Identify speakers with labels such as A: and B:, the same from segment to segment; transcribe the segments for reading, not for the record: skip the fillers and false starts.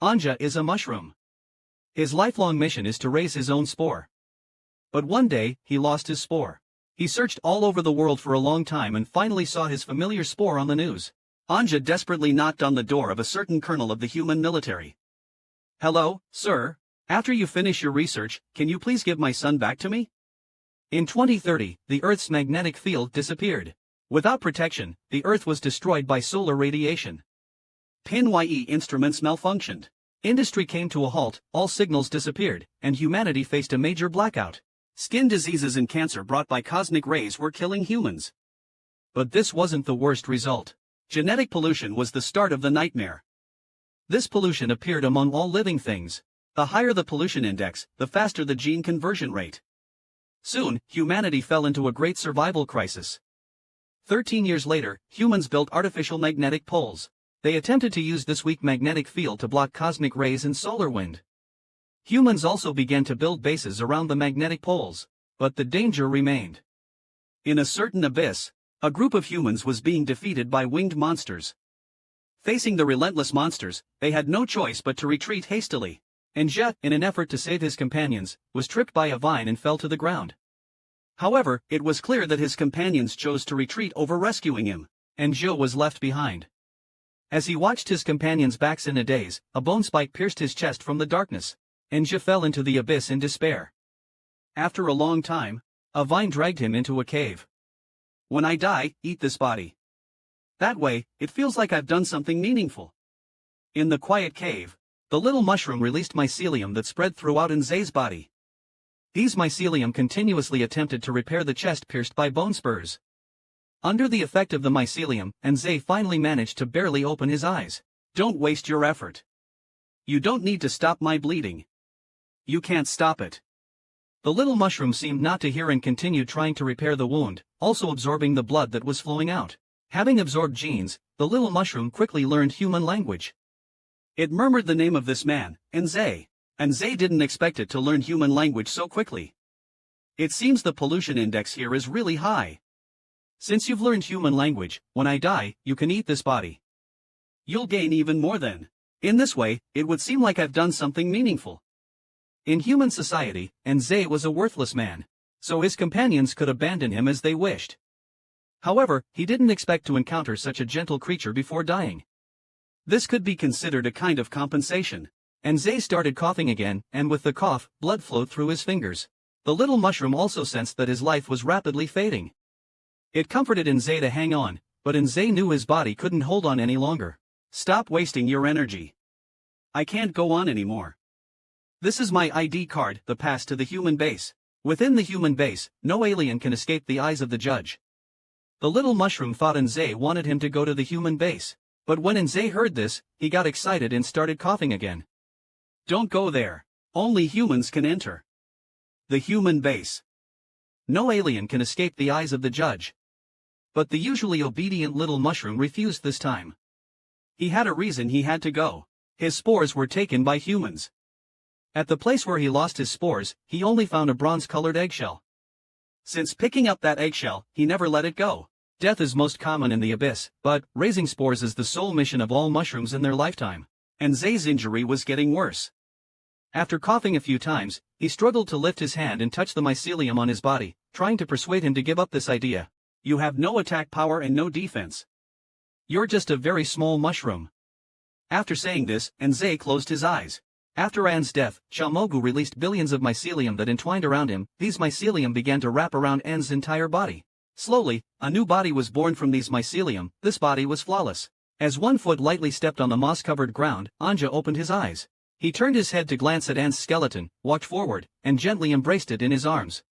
A: Anja is a mushroom. His lifelong mission is to raise his own spore. But one day, he lost his spore. He searched all over the world for a long time and finally saw his familiar spore on the news. Anja desperately knocked on the door of a certain colonel of the human military. "Hello, sir. After you finish your research, can you please give my son back to me?" In 2030, the Earth's magnetic field disappeared. Without protection, the Earth was destroyed by solar radiation. PNYE instruments malfunctioned. Industry came to a halt, all signals disappeared, and humanity faced a major blackout. Skin diseases and cancer brought by cosmic rays were killing humans. But this wasn't the worst result. Genetic pollution was the start of the nightmare. This pollution appeared among all living things. The higher the pollution index, the faster the gene conversion rate. Soon, humanity fell into a great survival crisis. 13 years later, humans built artificial magnetic poles. They attempted to use this weak magnetic field to block cosmic rays and solar wind. Humans also began to build bases around the magnetic poles, but the danger remained. In a certain abyss, a group of humans was being defeated by winged monsters. Facing the relentless monsters, they had no choice but to retreat hastily. Anja, in an effort to save his companions, was tripped by a vine and fell to the ground. However, it was clear that his companions chose to retreat over rescuing him, and Anja was left behind. As he watched his companions' backs in a daze, a bone spike pierced his chest from the darkness. Anja fell into the abyss in despair. After a long time, a vine dragged him into a cave. "When I die, eat this body. That way, it feels like I've done something meaningful." In the quiet cave, the little mushroom released mycelium that spread throughout Nze's body. These mycelium continuously attempted to repair the chest pierced by bone spurs. Under the effect of the mycelium, Nze finally managed to barely open his eyes. "Don't waste your effort. You don't need to stop my bleeding. You can't stop it." The little mushroom seemed not to hear and continued trying to repair the wound, also absorbing the blood that was flowing out. Having absorbed genes, the little mushroom quickly learned human language. It murmured the name of this man, Nze. Nze didn't expect it to learn human language so quickly. "It seems the pollution index here is really high. Since you've learned human language, when I die, you can eat this body. You'll gain even more then. In this way, it would seem like I've done something meaningful." In human society, Nze was a worthless man, so his companions could abandon him as they wished. However, he didn't expect to encounter such a gentle creature before dying. This could be considered a kind of compensation. Nze started coughing again, and with the cough, blood flowed through his fingers. The little mushroom also sensed that his life was rapidly fading. It comforted Nze to hang on, but Nze knew his body couldn't hold on any longer. "Stop wasting your energy. I can't go on anymore. This is my ID card, the pass to the human base. Within the human base, no alien can escape the eyes of the judge." The little mushroom thought Nze wanted him to go to the human base. But when Nze heard this, he got excited and started coughing again. "Don't go there. Only humans can enter the human base. No alien can escape the eyes of the judge." But the usually obedient little mushroom refused this time. He had a reason he had to go. His spores were taken by humans. At the place where he lost his spores, he only found a bronze-colored eggshell. Since picking up that eggshell, he never let it go. Death is most common in the abyss, but raising spores is the sole mission of all mushrooms in their lifetime. Nze's injury was getting worse. After coughing a few times, he struggled to lift his hand and touch the mycelium on his body, trying to persuade him to give up this idea. "You have no attack power and no defense. You're just a very small mushroom." After saying this, Nze closed his eyes. After An's death, Xiaomogu released billions of mycelium that entwined around him. These mycelium began to wrap around An's entire body. Slowly, a new body was born from these mycelium. This body was flawless. As one foot lightly stepped on the moss-covered ground, Anja opened his eyes. He turned his head to glance at An's skeleton, walked forward, and gently embraced it in his arms.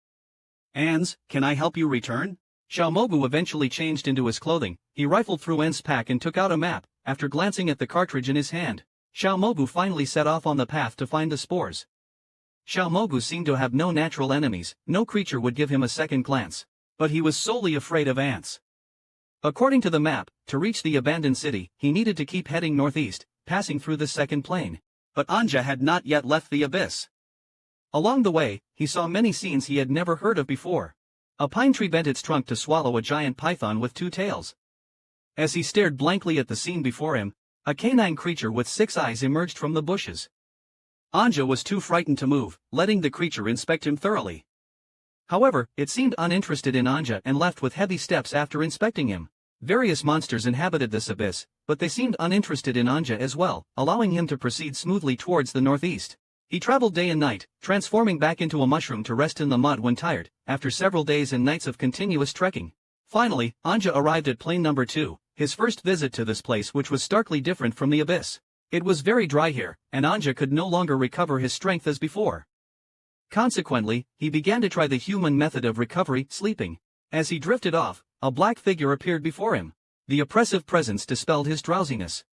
A: "Ans, can I help you return?" Xiaomogu eventually changed into his clothing. He rifled through An's pack and took out a map. After glancing at the cartridge in his hand, Xiaomogu finally set off on the path to find the spores. Xiaomogu seemed to have no natural enemies. No creature would give him a second glance. But he was solely afraid of ants. According to the map, to reach the abandoned city, he needed to keep heading northeast, passing through the second plane. But Anja had not yet left the abyss. Along the way, he saw many scenes he had never heard of before. A pine tree bent its trunk to swallow a giant python with two tails. As he stared blankly at the scene before him, A canine creature with 6 eyes emerged from the bushes. Anja was too frightened to move, letting the creature inspect him thoroughly. However, it seemed uninterested in Anja and left with heavy steps after inspecting him. Various monsters inhabited this abyss, but they seemed uninterested in Anja as well, allowing him to proceed smoothly towards the northeast. He traveled day and night, transforming back into a mushroom to rest in the mud when tired, after several days and nights of continuous trekking. Finally, Anja arrived at plane number 2, his first visit to this place, which was starkly different from the abyss. It was very dry here, and Anja could no longer recover his strength as before. Consequently, he began to try the human method of recovery, sleeping. As he drifted off, a black figure appeared before him. The oppressive presence dispelled his drowsiness.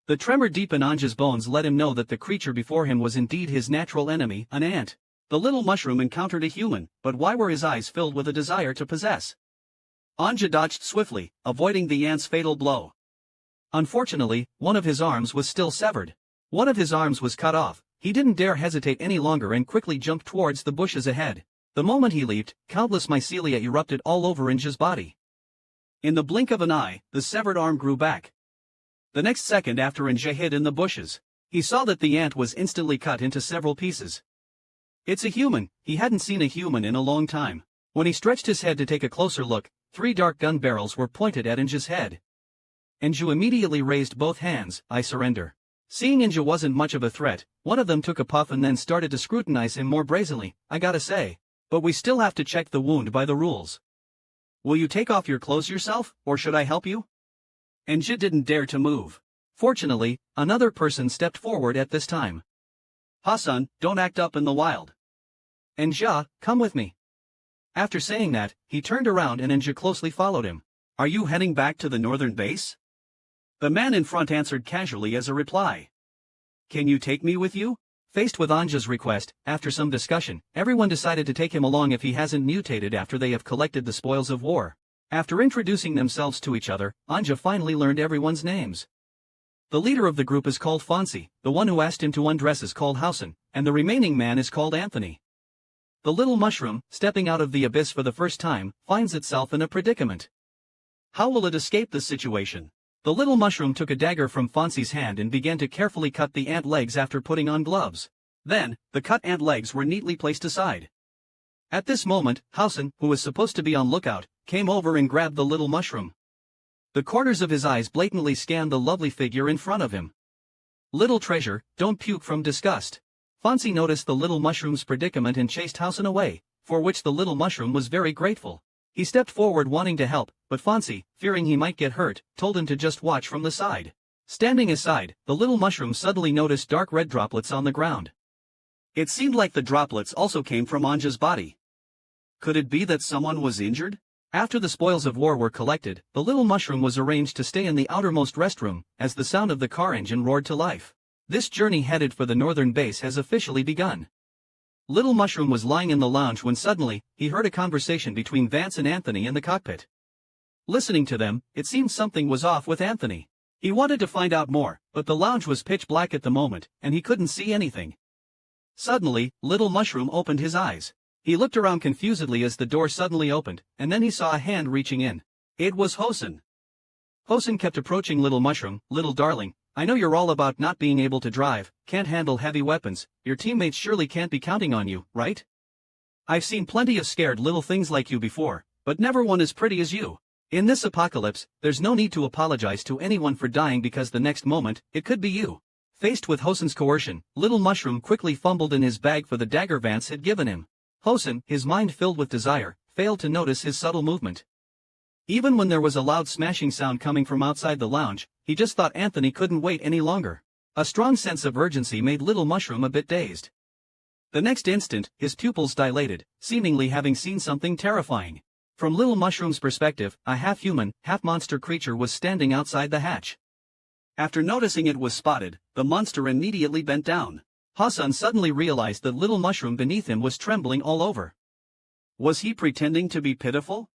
A: The tremor deep in Anja's bones let him know that the creature before him was indeed his natural enemy, an ant. The little mushroom encountered a human, but why were his eyes filled with a desire to possess? Anja dodged swiftly, avoiding the ant's fatal blow. Unfortunately, one of his arms was still severed. One of his arms was cut off. He didn't dare hesitate any longer and quickly jumped towards the bushes ahead. The moment he leaped, countless mycelia erupted all over Anja's body. In the blink of an eye, the severed arm grew back. The next second after Anja hid in the bushes, he saw that the ant was instantly cut into several pieces. It's a human. He hadn't seen a human in a long time. When he stretched his head to take a closer look, 3 dark gun barrels were pointed at Anja's head. Anja immediately raised both hands. I surrender. Seeing Anja wasn't much of a threat, one of them took a puff and then started to scrutinize him more brazenly. I gotta say. But we still have to check the wound by the rules. Will you take off your clothes yourself, or should I help you? Anja didn't dare to move. Fortunately, another person stepped forward at this time. Hassan, don't act up in the wild. Anja, come with me. After saying that, he turned around and Anja closely followed him. Are you heading back to the northern base? The man in front answered casually as a reply. Can you take me with you? Faced with Anja's request, after some discussion, everyone decided to take him along if he hasn't mutated after they have collected the spoils of war. After introducing themselves to each other, Anja finally learned everyone's names. The leader of the group is called Fonzie, the one who asked him to undress is called Hassan, and the remaining man is called Anthony. The little mushroom, stepping out of the abyss for the first time, finds itself in a predicament. How will it escape this situation? The little mushroom took a dagger from Fonzie's hand and began to carefully cut the ant legs after putting on gloves. Then, the cut ant legs were neatly placed aside. At this moment, Hassan, who was supposed to be on lookout, came over and grabbed the little mushroom. The corners of his eyes blatantly scanned the lovely figure in front of him. Little treasure, don't puke from disgust. Fonzie noticed the little mushroom's predicament and chased Hassan away, for which the little mushroom was very grateful. He stepped forward wanting to help, but Fonzie, fearing he might get hurt, told him to just watch from the side. Standing aside, the little mushroom suddenly noticed dark red droplets on the ground. It seemed like the droplets also came from Anja's body. Could it be that someone was injured? After the spoils of war were collected, the little mushroom was arranged to stay in the outermost restroom, as the sound of the car engine roared to life. This journey headed for the northern base has officially begun. Little Mushroom was lying in the lounge when suddenly, he heard a conversation between Vance and Anthony in the cockpit. Listening to them, it seemed something was off with Anthony. He wanted to find out more, but the lounge was pitch black at the moment, and he couldn't see anything. Suddenly, Little Mushroom opened his eyes. He looked around confusedly as the door suddenly opened, and then he saw a hand reaching in. It was Hosen. Hosen kept approaching Little Mushroom. Little darling, I know you're all about not being able to drive, can't handle heavy weapons, your teammates surely can't be counting on you, right? I've seen plenty of scared little things like you before, but never one as pretty as you. In this apocalypse, there's no need to apologize to anyone for dying because the next moment, it could be you. Faced with Hosen's coercion, Little Mushroom quickly fumbled in his bag for the dagger Vance had given him. Hosen, his mind filled with desire, failed to notice his subtle movement. Even when there was a loud smashing sound coming from outside the lounge, he just thought Anthony couldn't wait any longer. A strong sense of urgency made Little Mushroom a bit dazed. The next instant, his pupils dilated, seemingly having seen something terrifying. From Little Mushroom's perspective, a half-human, half-monster creature was standing outside the hatch. After noticing it was spotted, the monster immediately bent down. Hassan suddenly realized that Little Mushroom beneath him was trembling all over. Was he pretending to be pitiful?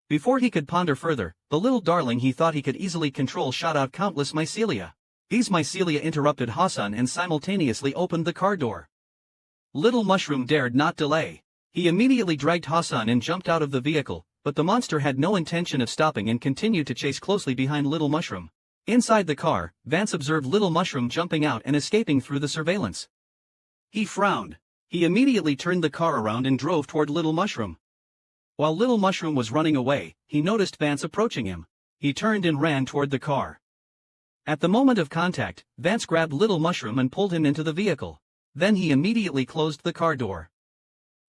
A: Before he could ponder further, the little darling he thought he could easily control shot out countless mycelia. These mycelia interrupted Hassan and simultaneously opened the car door. Little Mushroom dared not delay. He immediately dragged Hassan and jumped out of the vehicle, but the monster had no intention of stopping and continued to chase closely behind Little Mushroom. Inside the car, Vance observed Little Mushroom jumping out and escaping through the surveillance. He frowned. He immediately turned the car around and drove toward Little Mushroom. While Little Mushroom was running away, he noticed Vance approaching him. He turned and ran toward the car. At the moment of contact, Vance grabbed Little Mushroom and pulled him into the vehicle. Then he immediately closed the car door.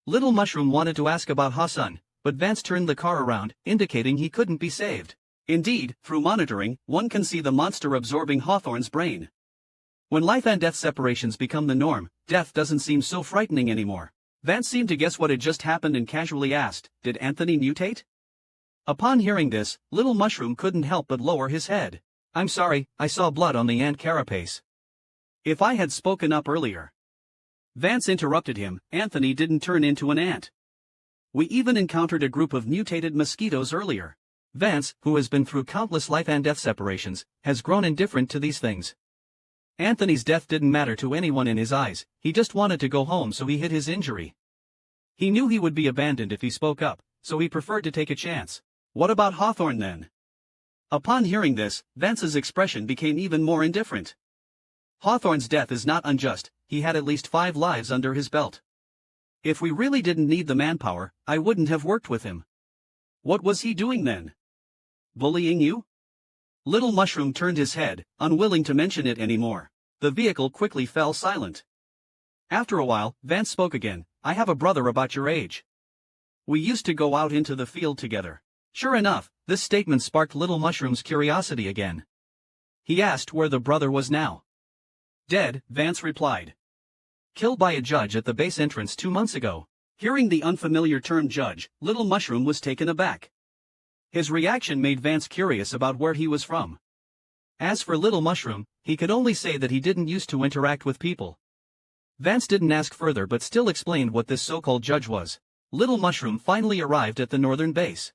A: Little Mushroom wanted to ask about Hassan, but Vance turned the car around, indicating he couldn't be saved. Indeed, through monitoring, one can see the monster absorbing Hawthorne's brain. When life and death separations become the norm, death doesn't seem so frightening anymore. Vance seemed to guess what had just happened and casually asked, "Did Anthony mutate?" Upon hearing this, Little Mushroom couldn't help but lower his head. "I'm sorry, I saw blood on the ant carapace. If I had spoken up earlier." Vance interrupted him, "Anthony didn't turn into an ant. We even encountered a group of mutated mosquitoes earlier." Vance, who has been through countless life and death separations, has grown indifferent to these things. Anthony's death didn't matter to anyone in his eyes, he just wanted to go home, so he hid his injury. He knew he would be abandoned if he spoke up, so he preferred to take a chance. "What about Hawthorne then?" Upon hearing this, Vance's expression became even more indifferent. "Hawthorne's death is not unjust, he had at least 5 lives under his belt. If we really didn't need the manpower, I wouldn't have worked with him." "What was he doing then? Bullying you?" Little Mushroom turned his head, unwilling to mention it anymore. The vehicle quickly fell silent. After a while, Vance spoke again, "I have a brother about your age. We used to go out into the field together." Sure enough, this statement sparked Little Mushroom's curiosity again. He asked where the brother was now. "Dead," Vance replied. "Killed by a judge at the base entrance 2 months ago." Hearing the unfamiliar term judge, Little Mushroom was taken aback. His reaction made Vance curious about where he was from. As for Little Mushroom, he could only say that he didn't used to interact with people. Vance didn't ask further but still explained what this so-called judge was. Little Mushroom finally arrived at the northern base.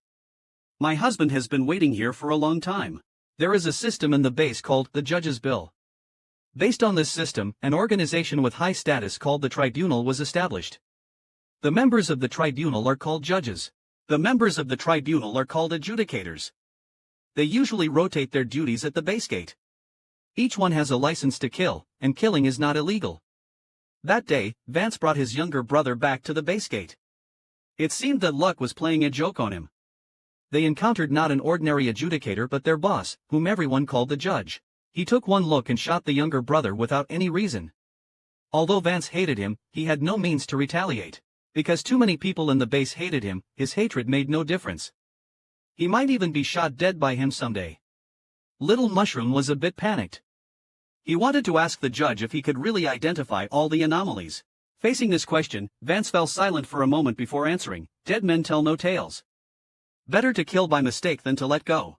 A: "My husband has been waiting here for a long time. There is a system in the base called the Judge's Bill. Based on this system, an organization with high status called the Tribunal was established. The members of the Tribunal are called judges. The members of the Tribunal are called adjudicators. They usually rotate their duties at the base gate. Each one has a license to kill, and killing is not illegal." That day, Vance brought his younger brother back to the base gate. It seemed that luck was playing a joke on him. They encountered not an ordinary adjudicator but their boss, whom everyone called the judge. He took one look and shot the younger brother without any reason. Although Vance hated him, he had no means to retaliate. Because too many people in the base hated him, his hatred made no difference. He might even be shot dead by him someday. Little Mushroom was a bit panicked. He wanted to ask the judge if he could really identify all the anomalies. Facing this question, Vance fell silent for a moment before answering, "Dead men tell no tales. Better to kill by mistake than to let go.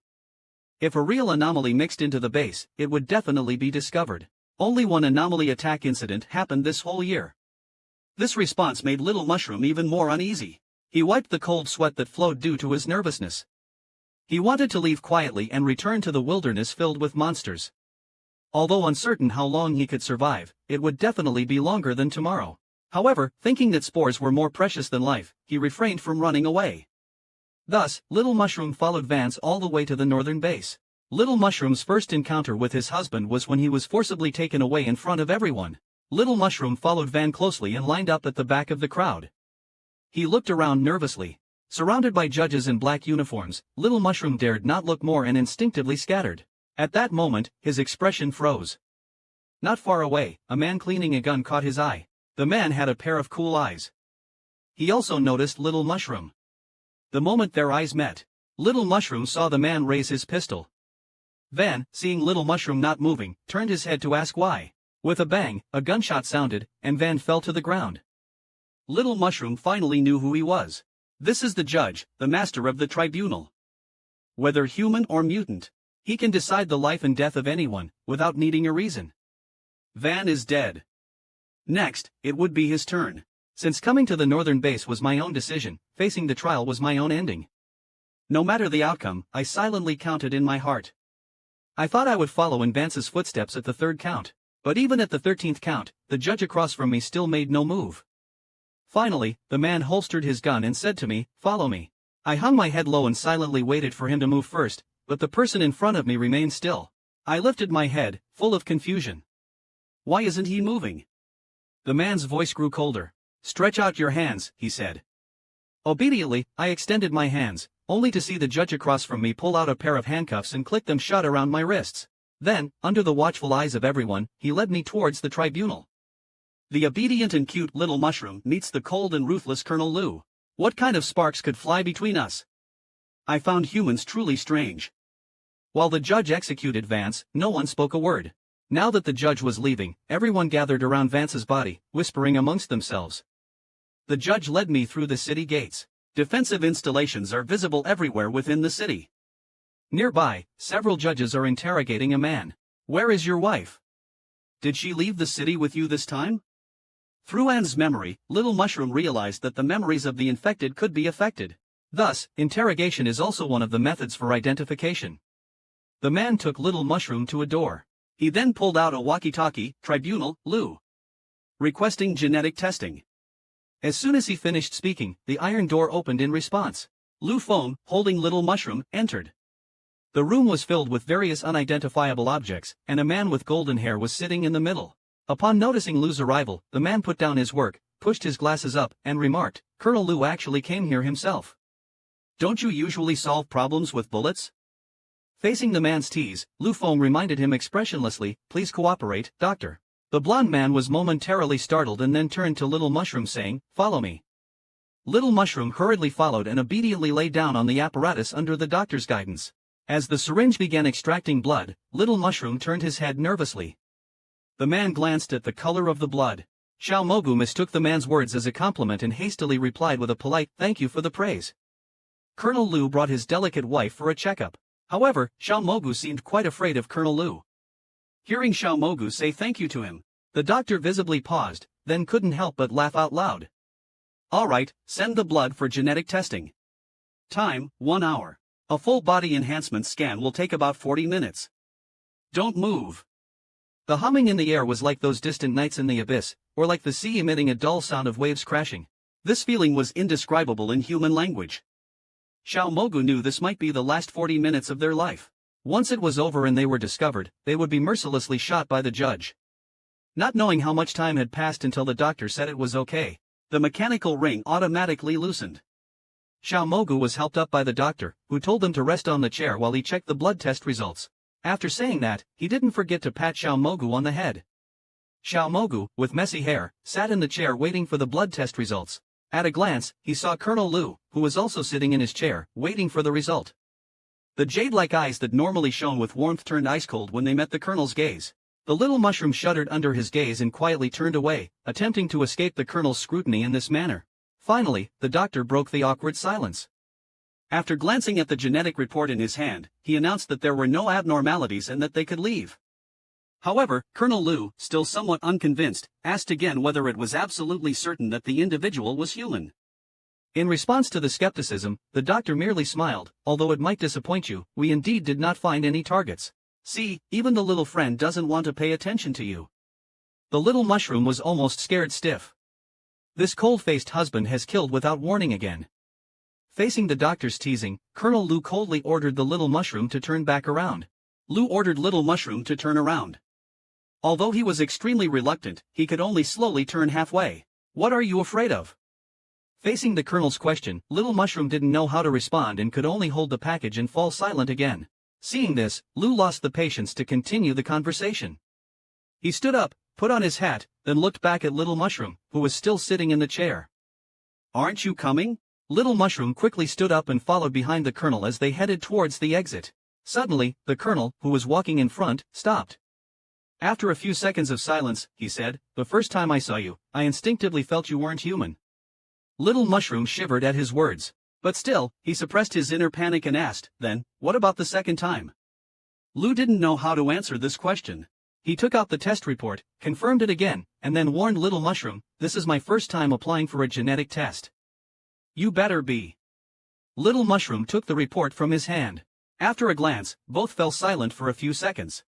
A: If a real anomaly mixed into the base, it would definitely be discovered. Only one anomaly attack incident happened this whole year." This response made Little Mushroom even more uneasy. He wiped the cold sweat that flowed due to his nervousness. He wanted to leave quietly and return to the wilderness filled with monsters. Although uncertain how long he could survive, it would definitely be longer than tomorrow. However, thinking that spores were more precious than life, he refrained from running away. Thus, Little Mushroom followed Vance all the way to the northern base. Little Mushroom's first encounter with his husband was when he was forcibly taken away in front of everyone. Little Mushroom followed Van closely and lined up at the back of the crowd. He looked around nervously. Surrounded by judges in black uniforms, Little Mushroom dared not look more and instinctively scattered. At that moment, his expression froze. Not far away, a man cleaning a gun caught his eye. The man had a pair of cool eyes. He also noticed Little Mushroom. The moment their eyes met, Little Mushroom saw the man raise his pistol. Van, seeing Little Mushroom not moving, turned his head to ask why. With a bang, a gunshot sounded, and Van fell to the ground. Little Mushroom finally knew who he was. This is the judge, the master of the tribunal. Whether human or mutant, he can decide the life and death of anyone, without needing a reason. Van is dead. Next, it would be his turn. Since coming to the northern base was my own decision, facing the trial was my own ending. No matter the outcome, I silently counted in my heart. I thought I would follow in Vance's footsteps at the 3rd count. But even at the 13th count, the judge across from me still made no move. Finally, the man holstered his gun and said to me, "Follow me." I hung my head low and silently waited for him to move first, but the person in front of me remained still. I lifted my head, full of confusion. Why isn't he moving? The man's voice grew colder. Stretch out your hands, he said. Obediently, I extended my hands, only to see the judge across from me pull out a pair of handcuffs and click them shut around my wrists. Then, under the watchful eyes of everyone, he led me towards the tribunal. The obedient and cute little mushroom meets the cold and ruthless Colonel Liu. What kind of sparks could fly between us? I found humans truly strange. While the judge executed Vance, no one spoke a word. Now that the judge was leaving, everyone gathered around Vance's body, whispering amongst themselves. The judge led me through the city gates. Defensive installations are visible everywhere within the city. Nearby, several judges are interrogating a man. Where is your wife? Did she leave the city with you this time? Through Anne's memory, Little Mushroom realized that the memories of the infected could be affected. Thus, interrogation is also one of the methods for identification. The man took Little Mushroom to a door. He then pulled out a walkie-talkie, Tribunal, Liu. Requesting genetic testing. As soon as he finished speaking, the iron door opened in response. Liu Feng, holding Little Mushroom, entered. The room was filled with various unidentifiable objects, and a man with golden hair was sitting in the middle. Upon noticing Liu's arrival, the man put down his work, pushed his glasses up, and remarked, Colonel Liu actually came here himself. Don't you usually solve problems with bullets? Facing the man's tease, Liu Feng reminded him expressionlessly, please cooperate, doctor. The blonde man was momentarily startled and then turned to Little Mushroom saying, follow me. Little Mushroom hurriedly followed and obediently lay down on the apparatus under the doctor's guidance. As the syringe began extracting blood, Little Mushroom turned his head nervously. The man glanced at the color of the blood. Xiao Mogu mistook the man's words as a compliment and hastily replied with a polite, thank you for the praise. Colonel Liu brought his delicate wife for a checkup. However, Xiao Mogu seemed quite afraid of Colonel Liu. Hearing Xiao Mogu say thank you to him, the doctor visibly paused, then couldn't help but laugh out loud. Alright, send the blood for genetic testing. Time, 1 hour. A full body enhancement scan will take about 40 minutes. Don't move. The humming in the air was like those distant nights in the abyss, or like the sea emitting a dull sound of waves crashing. This feeling was indescribable in human language. Xiao Mogu knew this might be the last 40 minutes of their life. Once it was over and they were discovered, they would be mercilessly shot by the judge. Not knowing how much time had passed until the doctor said it was okay, the mechanical ring automatically loosened. Xiao Mogu was helped up by the doctor, who told them to rest on the chair while he checked the blood test results. After saying that, he didn't forget to pat Xiao Mogu on the head. Xiao Mogu, with messy hair, sat in the chair waiting for the blood test results. At a glance, he saw Colonel Liu, who was also sitting in his chair, waiting for the result. The jade-like eyes that normally shone with warmth turned ice-cold when they met the colonel's gaze. The little mushroom shuddered under his gaze and quietly turned away, attempting to escape the colonel's scrutiny in this manner. Finally, the doctor broke the awkward silence. After glancing at the genetic report in his hand, he announced that there were no abnormalities and that they could leave. However, Colonel Liu, still somewhat unconvinced, asked again whether it was absolutely certain that the individual was human. In response to the skepticism, the doctor merely smiled, although it might disappoint you, we indeed did not find any targets. See, even the little friend doesn't want to pay attention to you. The little mushroom was almost scared stiff. This cold-faced husband has killed without warning again. Facing the doctor's teasing, Colonel Liu coldly ordered the little mushroom to turn back around. Liu ordered little mushroom to turn around. Although he was extremely reluctant, he could only slowly turn halfway. What are you afraid of? Facing the colonel's question, little mushroom didn't know how to respond and could only hold the package and fall silent again. Seeing this, Liu lost the patience to continue the conversation. He stood up, put on his hat, then looked back at little mushroom, who was still sitting in the chair. Aren't you coming? Little mushroom quickly stood up and followed behind the colonel as they headed towards the exit. Suddenly, the colonel, who was walking in front, stopped. After a few seconds of silence, he said, the first time I saw you, I instinctively felt you weren't human. Little mushroom shivered at his words. But still, he suppressed his inner panic and asked, then, what about the second time? Liu didn't know how to answer this question. He took out the test report, confirmed it again, and then warned little mushroom, this is my first time applying for a genetic test. You better be. Little mushroom took the report from his hand. After a glance, both fell silent for a few seconds.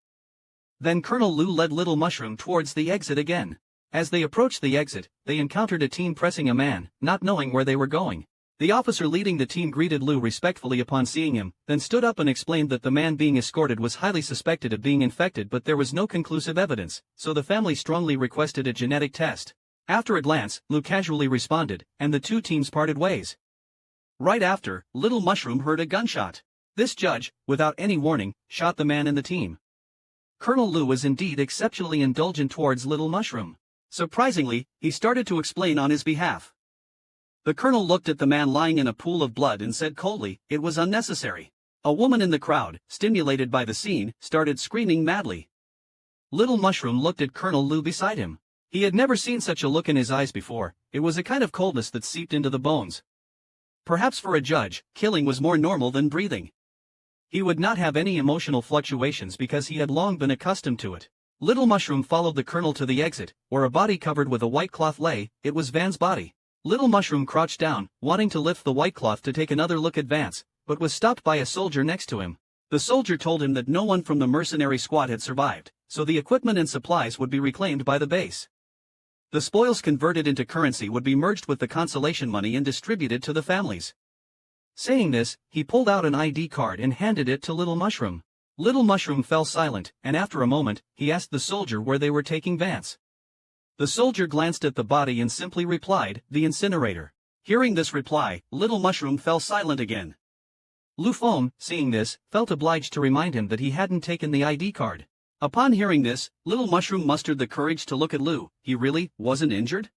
A: Then Colonel Liu led little mushroom towards the exit again. As they approached the exit, they encountered a team pressing a man, not knowing where they were going. The officer leading the team greeted Lu respectfully upon seeing him, then stood up and explained that the man being escorted was highly suspected of being infected, but there was no conclusive evidence, so the family strongly requested a genetic test. After a glance, Lu casually responded, and the two teams parted ways. Right after, Little Mushroom heard a gunshot. This judge, without any warning, shot the man in the team. Colonel Lu was indeed exceptionally indulgent towards Little Mushroom. Surprisingly, he started to explain on his behalf. The colonel looked at the man lying in a pool of blood and said coldly, it was unnecessary. A woman in the crowd, stimulated by the scene, started screaming madly. Little Mushroom looked at Colonel Lu beside him. He had never seen such a look in his eyes before. It was a kind of coldness that seeped into the bones. Perhaps for a judge, killing was more normal than breathing. He would not have any emotional fluctuations because he had long been accustomed to it. Little Mushroom followed the colonel to the exit, where a body covered with a white cloth lay. It was Van's body. Little Mushroom crouched down, wanting to lift the white cloth to take another look at Vance, but was stopped by a soldier next to him. The soldier told him that no one from the mercenary squad had survived, so the equipment and supplies would be reclaimed by the base. The spoils converted into currency would be merged with the consolation money and distributed to the families. Saying this, he pulled out an ID card and handed it to Little Mushroom. Little Mushroom fell silent, and after a moment, he asked the soldier where they were taking Vance. The soldier glanced at the body and simply replied, the incinerator. Hearing this reply, Little Mushroom fell silent again. Lu Feng, seeing this, felt obliged to remind him that he hadn't taken the ID card. Upon hearing this, Little Mushroom mustered the courage to look at Lu. He really wasn't injured?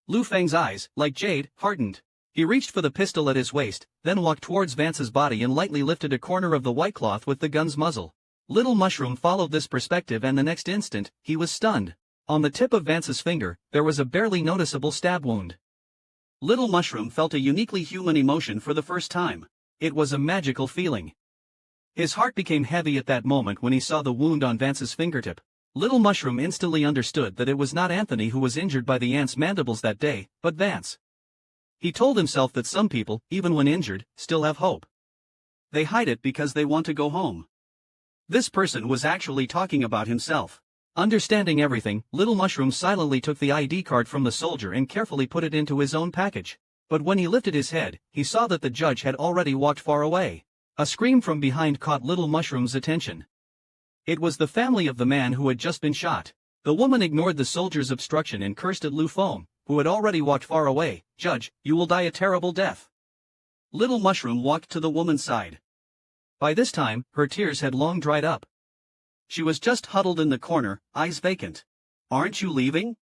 A: Lu Feng's eyes, like jade, hardened. He reached for the pistol at his waist, then walked towards Vance's body and lightly lifted a corner of the white cloth with the gun's muzzle. Little Mushroom followed this perspective, and the next instant, he was stunned. On the tip of Vance's finger, there was a barely noticeable stab wound. Little Mushroom felt a uniquely human emotion for the first time. It was a magical feeling. His heart became heavy at that moment when he saw the wound on Vance's fingertip. Little Mushroom instantly understood that it was not Anthony who was injured by the ant's mandibles that day, but Vance. He told himself that some people, even when injured, still have hope. They hide it because they want to go home. This person was actually talking about himself. Understanding everything, Little Mushroom silently took the ID card from the soldier and carefully put it into his own package. But when he lifted his head, he saw that the judge had already walked far away. A scream from behind caught Little Mushroom's attention. It was the family of the man who had just been shot. The woman ignored the soldier's obstruction and cursed at Lu Feng, who had already walked far away. Judge, you will die a terrible death. Little Mushroom walked to the woman's side. By this time, her tears had long dried up. She was just huddled in the corner, eyes vacant. Aren't you leaving?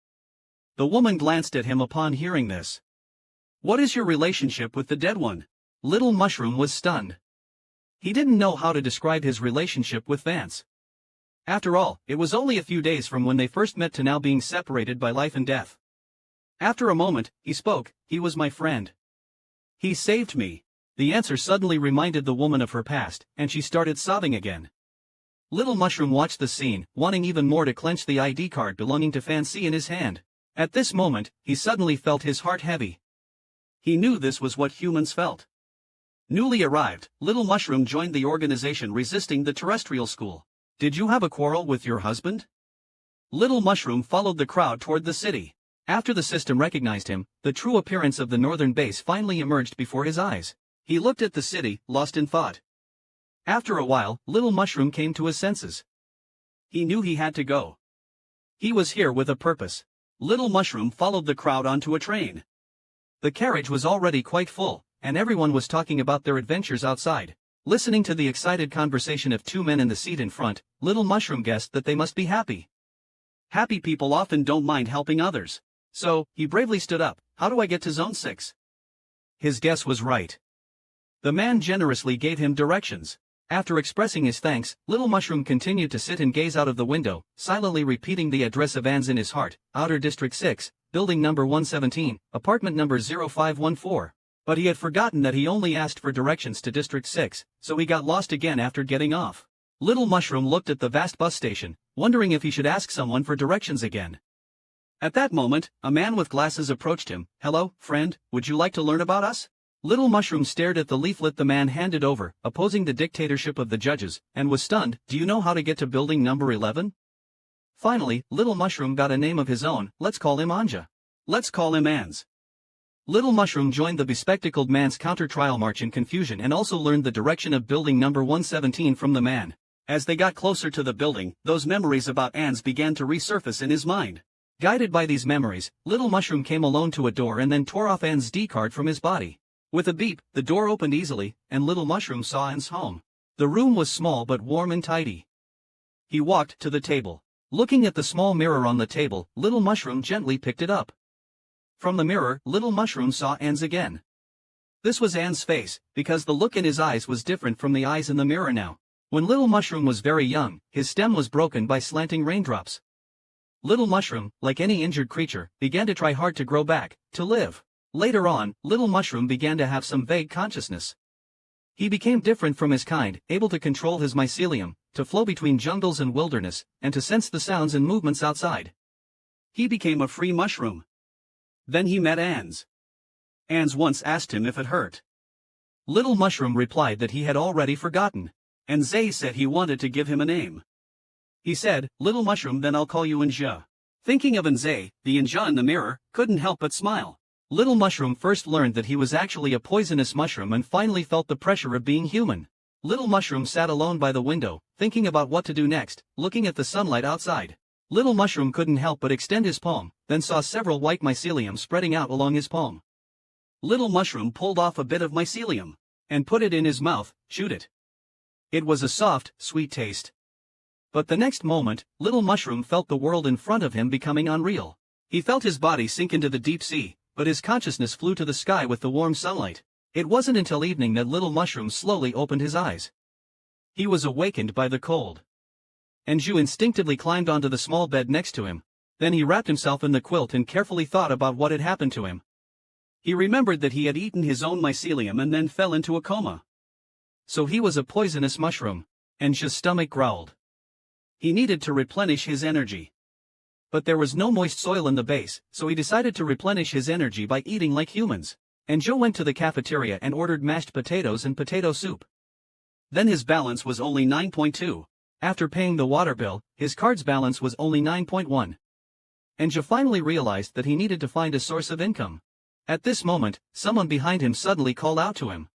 A: The woman glanced at him upon hearing this. What is your relationship with the dead one? Little Mushroom was stunned. He didn't know how to describe his relationship with Vance. After all, it was only a few days from when they first met to now being separated by life and death. After a moment, he spoke, he was my friend. He saved me. The answer suddenly reminded the woman of her past, and she started sobbing again. Little Mushroom watched the scene, wanting even more to clench the ID card belonging to Fancy in his hand. At this moment, he suddenly felt his heart heavy. He knew this was what humans felt. Newly arrived, Little Mushroom joined the organization resisting the terrestrial school. Did you have a quarrel with your husband? Little Mushroom followed the crowd toward the city. After the system recognized him, the true appearance of the northern base finally emerged before his eyes. He looked at the city, lost in thought. After a while, Little Mushroom came to his senses. He knew he had to go. He was here with a purpose. Little Mushroom followed the crowd onto a train. The carriage was already quite full, and everyone was talking about their adventures outside. Listening to the excited conversation of two men in the seat in front, Little Mushroom guessed that they must be happy. Happy people often don't mind helping others. So, he bravely stood up. How do I get to Zone 6? His guess was right. The man generously gave him directions. After expressing his thanks, Little Mushroom continued to sit and gaze out of the window, silently repeating the address of Anne's in his heart, Outer District 6, Building number 117, Apartment number 0514. But he had forgotten that he only asked for directions to District 6, so he got lost again after getting off. Little Mushroom looked at the vast bus station, wondering if he should ask someone for directions again. At that moment, a man with glasses approached him. Hello, friend, would you like to learn about us? Little Mushroom stared at the leaflet the man handed over, opposing the dictatorship of the judges, and was stunned. Do you know how to get to building number 11? Finally, Little Mushroom got a name of his own. Let's call him Anja. Let's call him Ans. Little Mushroom joined the bespectacled man's counter-trial march in confusion and also learned the direction of building number 117 from the man. As they got closer to the building, those memories about ants began to resurface in his mind. Guided by these memories, Little Mushroom came alone to a door and then tore off Ann's D-card from his body. With a beep, the door opened easily, and Little Mushroom saw Ann's home. The room was small but warm and tidy. He walked to the table. Looking at the small mirror on the table, Little Mushroom gently picked it up. From the mirror, Little Mushroom saw Ann's again. This was Ann's face, because the look in his eyes was different from the eyes in the mirror now. When Little Mushroom was very young, his stem was broken by slanting raindrops. Little Mushroom, like any injured creature, began to try hard to grow back, to live. Later on, Little Mushroom began to have some vague consciousness. He became different from his kind, able to control his mycelium, to flow between jungles and wilderness, and to sense the sounds and movements outside. He became a free mushroom. Then he met Ann's. Ann's once asked him if it hurt. Little Mushroom replied that he had already forgotten. And Zay said he wanted to give him a name. He said, "Little Mushroom, then I'll call you Nja." Thinking of Nzay, the Nja in the mirror, couldn't help but smile. Little Mushroom first learned that he was actually a poisonous mushroom and finally felt the pressure of being human. Little Mushroom sat alone by the window, thinking about what to do next, looking at the sunlight outside. Little Mushroom couldn't help but extend his palm, then saw several white mycelium spreading out along his palm. Little Mushroom pulled off a bit of mycelium and put it in his mouth, chewed it. It was a soft, sweet taste. But the next moment, Little Mushroom felt the world in front of him becoming unreal. He felt his body sink into the deep sea, but his consciousness flew to the sky with the warm sunlight. It wasn't until evening that Little Mushroom slowly opened his eyes. He was awakened by the cold. Nju instinctively climbed onto the small bed next to him. Then he wrapped himself in the quilt and carefully thought about what had happened to him. He remembered that he had eaten his own mycelium and then fell into a coma. So he was a poisonous mushroom. Nju's stomach growled. He needed to replenish his energy. But there was no moist soil in the base, so he decided to replenish his energy by eating like humans. Nju went to the cafeteria and ordered mashed potatoes and potato soup. Then his balance was only 9.2. After paying the water bill, his card's balance was only 9.1. Nju finally realized that he needed to find a source of income. At this moment, someone behind him suddenly called out to him.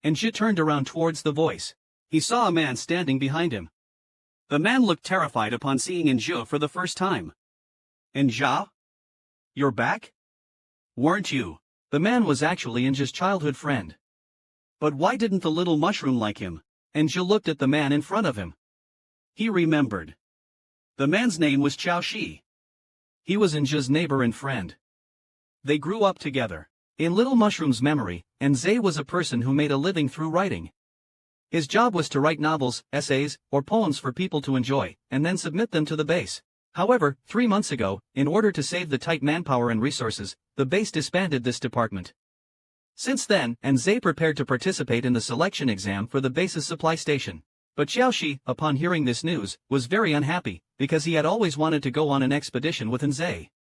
A: Nju turned around towards the voice. He saw a man standing behind him. The man looked terrified upon seeing Nju for the first time. "Nja? You're back? Weren't you?" The man was actually Nju's childhood friend. But why didn't the little mushroom like him? Nju looked at the man in front of him. He remembered. The man's name was Chao Shi. He was Nju's neighbor and friend. They grew up together. In Little Mushroom's memory, Nzay was a person who made a living through writing. His job was to write novels, essays, or poems for people to enjoy, and then submit them to the base. However, 3 months ago, in order to save the tight manpower and resources, the base disbanded this department. Since then, Nzay prepared to participate in the selection exam for the base's supply station. But Xiaoxi, upon hearing this news, was very unhappy, because he had always wanted to go on an expedition with Nzay.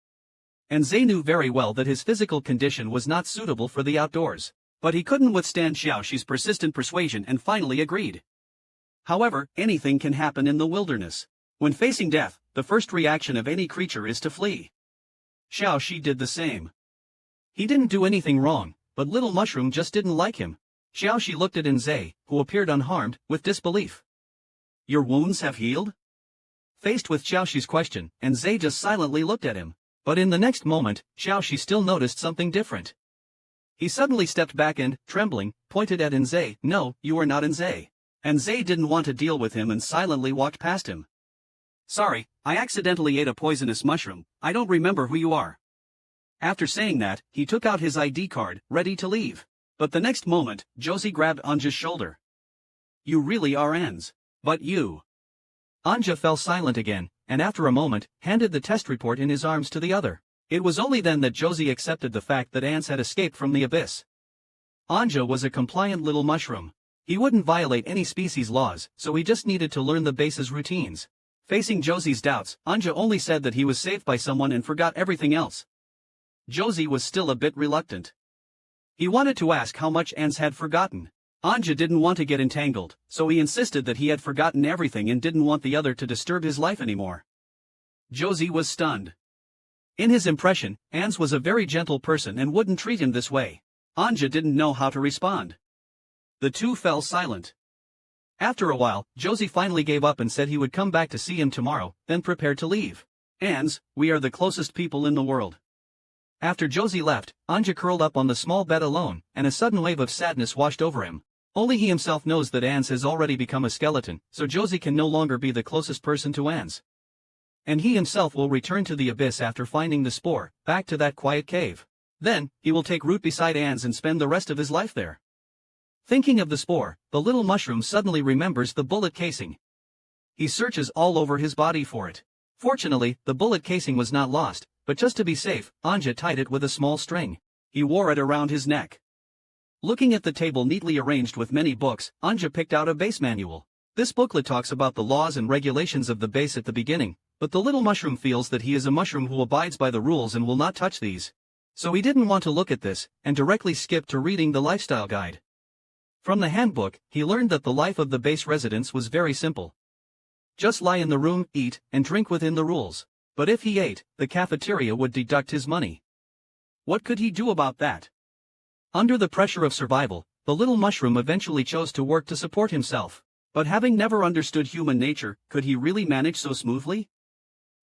A: Nzay knew very well that his physical condition was not suitable for the outdoors. But he couldn't withstand Xiaoxi's persistent persuasion and finally agreed. However, anything can happen in the wilderness. When facing death, the first reaction of any creature is to flee. Xiaoxi did the same. He didn't do anything wrong, but Little Mushroom just didn't like him. Xiaoxi looked at Nzay, who appeared unharmed, with disbelief. "Your wounds have healed?" Faced with Xiaoxi's question, Nzay just silently looked at him. But in the next moment, Xiaoxi still noticed something different. He suddenly stepped back and, trembling, pointed at Nzay. "No, you are not Nzay." Nzay didn't want to deal with him and silently walked past him. "Sorry, I accidentally ate a poisonous mushroom, I don't remember who you are." After saying that, he took out his ID card, ready to leave. But the next moment, Josie grabbed Anja's shoulder. "You really are Ans. But you." Anja fell silent again, and after a moment, handed the test report in his arms to the other. It was only then that Josie accepted the fact that Ans had escaped from the abyss. Anja was a compliant little mushroom. He wouldn't violate any species laws, so he just needed to learn the base's routines. Facing Josie's doubts, Anja only said that he was saved by someone and forgot everything else. Josie was still a bit reluctant. He wanted to ask how much Ans had forgotten. Anja didn't want to get entangled, so he insisted that he had forgotten everything and didn't want the other to disturb his life anymore. Josie was stunned. In his impression, Ans was a very gentle person and wouldn't treat him this way. Anja didn't know how to respond. The two fell silent. After a while, Josie finally gave up and said he would come back to see him tomorrow, then prepared to leave. Ans, we are the closest people in the world. After Josie left, Anja curled up on the small bed alone, and a sudden wave of sadness washed over him. Only he himself knows that Ans has already become a skeleton, so Josie can no longer be the closest person to Ans. And he himself will return to the abyss after finding the spore, back to that quiet cave. Then, he will take root beside Ans and spend the rest of his life there. Thinking of the spore, the little mushroom suddenly remembers the bullet casing. He searches all over his body for it. Fortunately, the bullet casing was not lost, but just to be safe, Anja tied it with a small string. He wore it around his neck. Looking at the table neatly arranged with many books, Anja picked out a base manual. This booklet talks about the laws and regulations of the base at the beginning, but the little mushroom feels that he is a mushroom who abides by the rules and will not touch these. So he didn't want to look at this, and directly skipped to reading the lifestyle guide. From the handbook, he learned that the life of the base residents was very simple. Just lie in the room, eat, and drink within the rules. But if he ate, the cafeteria would deduct his money. What could he do about that? Under the pressure of survival, the little mushroom eventually chose to work to support himself. But having never understood human nature, could he really manage so smoothly?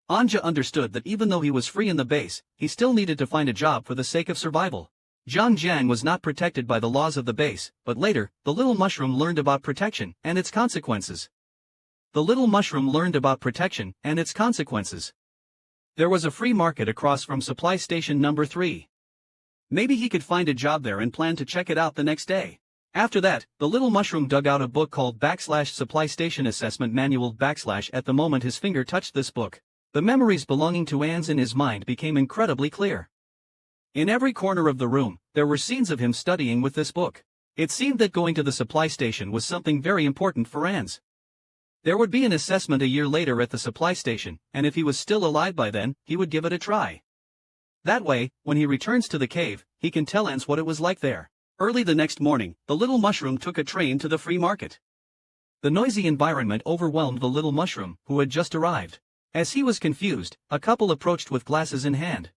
A: Anja understood that even though he was free in the base, he still needed to find a job for the sake of survival. Zhang Jiang was not protected by the laws of the base, but later, the little mushroom learned about protection and its consequences. The little mushroom learned about protection and its consequences. There was a free market across from supply station number 3. Maybe he could find a job there and planned to check it out the next day. After that, the little mushroom dug out a book called /Supply Station Assessment Manual / At the moment his finger touched this book, the memories belonging to Ans in his mind became incredibly clear. In every corner of the room, there were scenes of him studying with this book. It seemed that going to the supply station was something very important for Ans. There would be an assessment a year later at the supply station, and if he was still alive by then, he would give it a try. That way, when he returns to the cave, he can tell Ans what it was like there. Early the next morning, the little mushroom took a train to the free market. The noisy environment overwhelmed the little mushroom, who had just arrived. As he was confused, a couple approached with glasses in hand.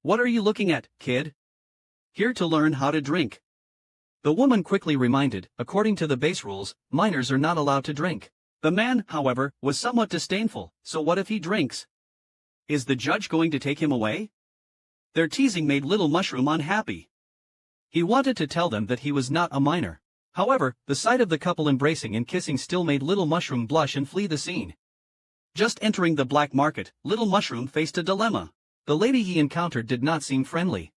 A: "What are you looking at, kid?" "Here to learn how to drink." The woman quickly reminded, according to the base rules, minors are not allowed to drink. The man, however, was somewhat disdainful. "So what if he drinks? Is the judge going to take him away?" Their teasing made little mushroom unhappy. He wanted to tell them that he was not a minor. However, the sight of the couple embracing and kissing still made little mushroom blush and flee the scene. Just entering the black market, little mushroom faced a dilemma. The lady he encountered did not seem friendly.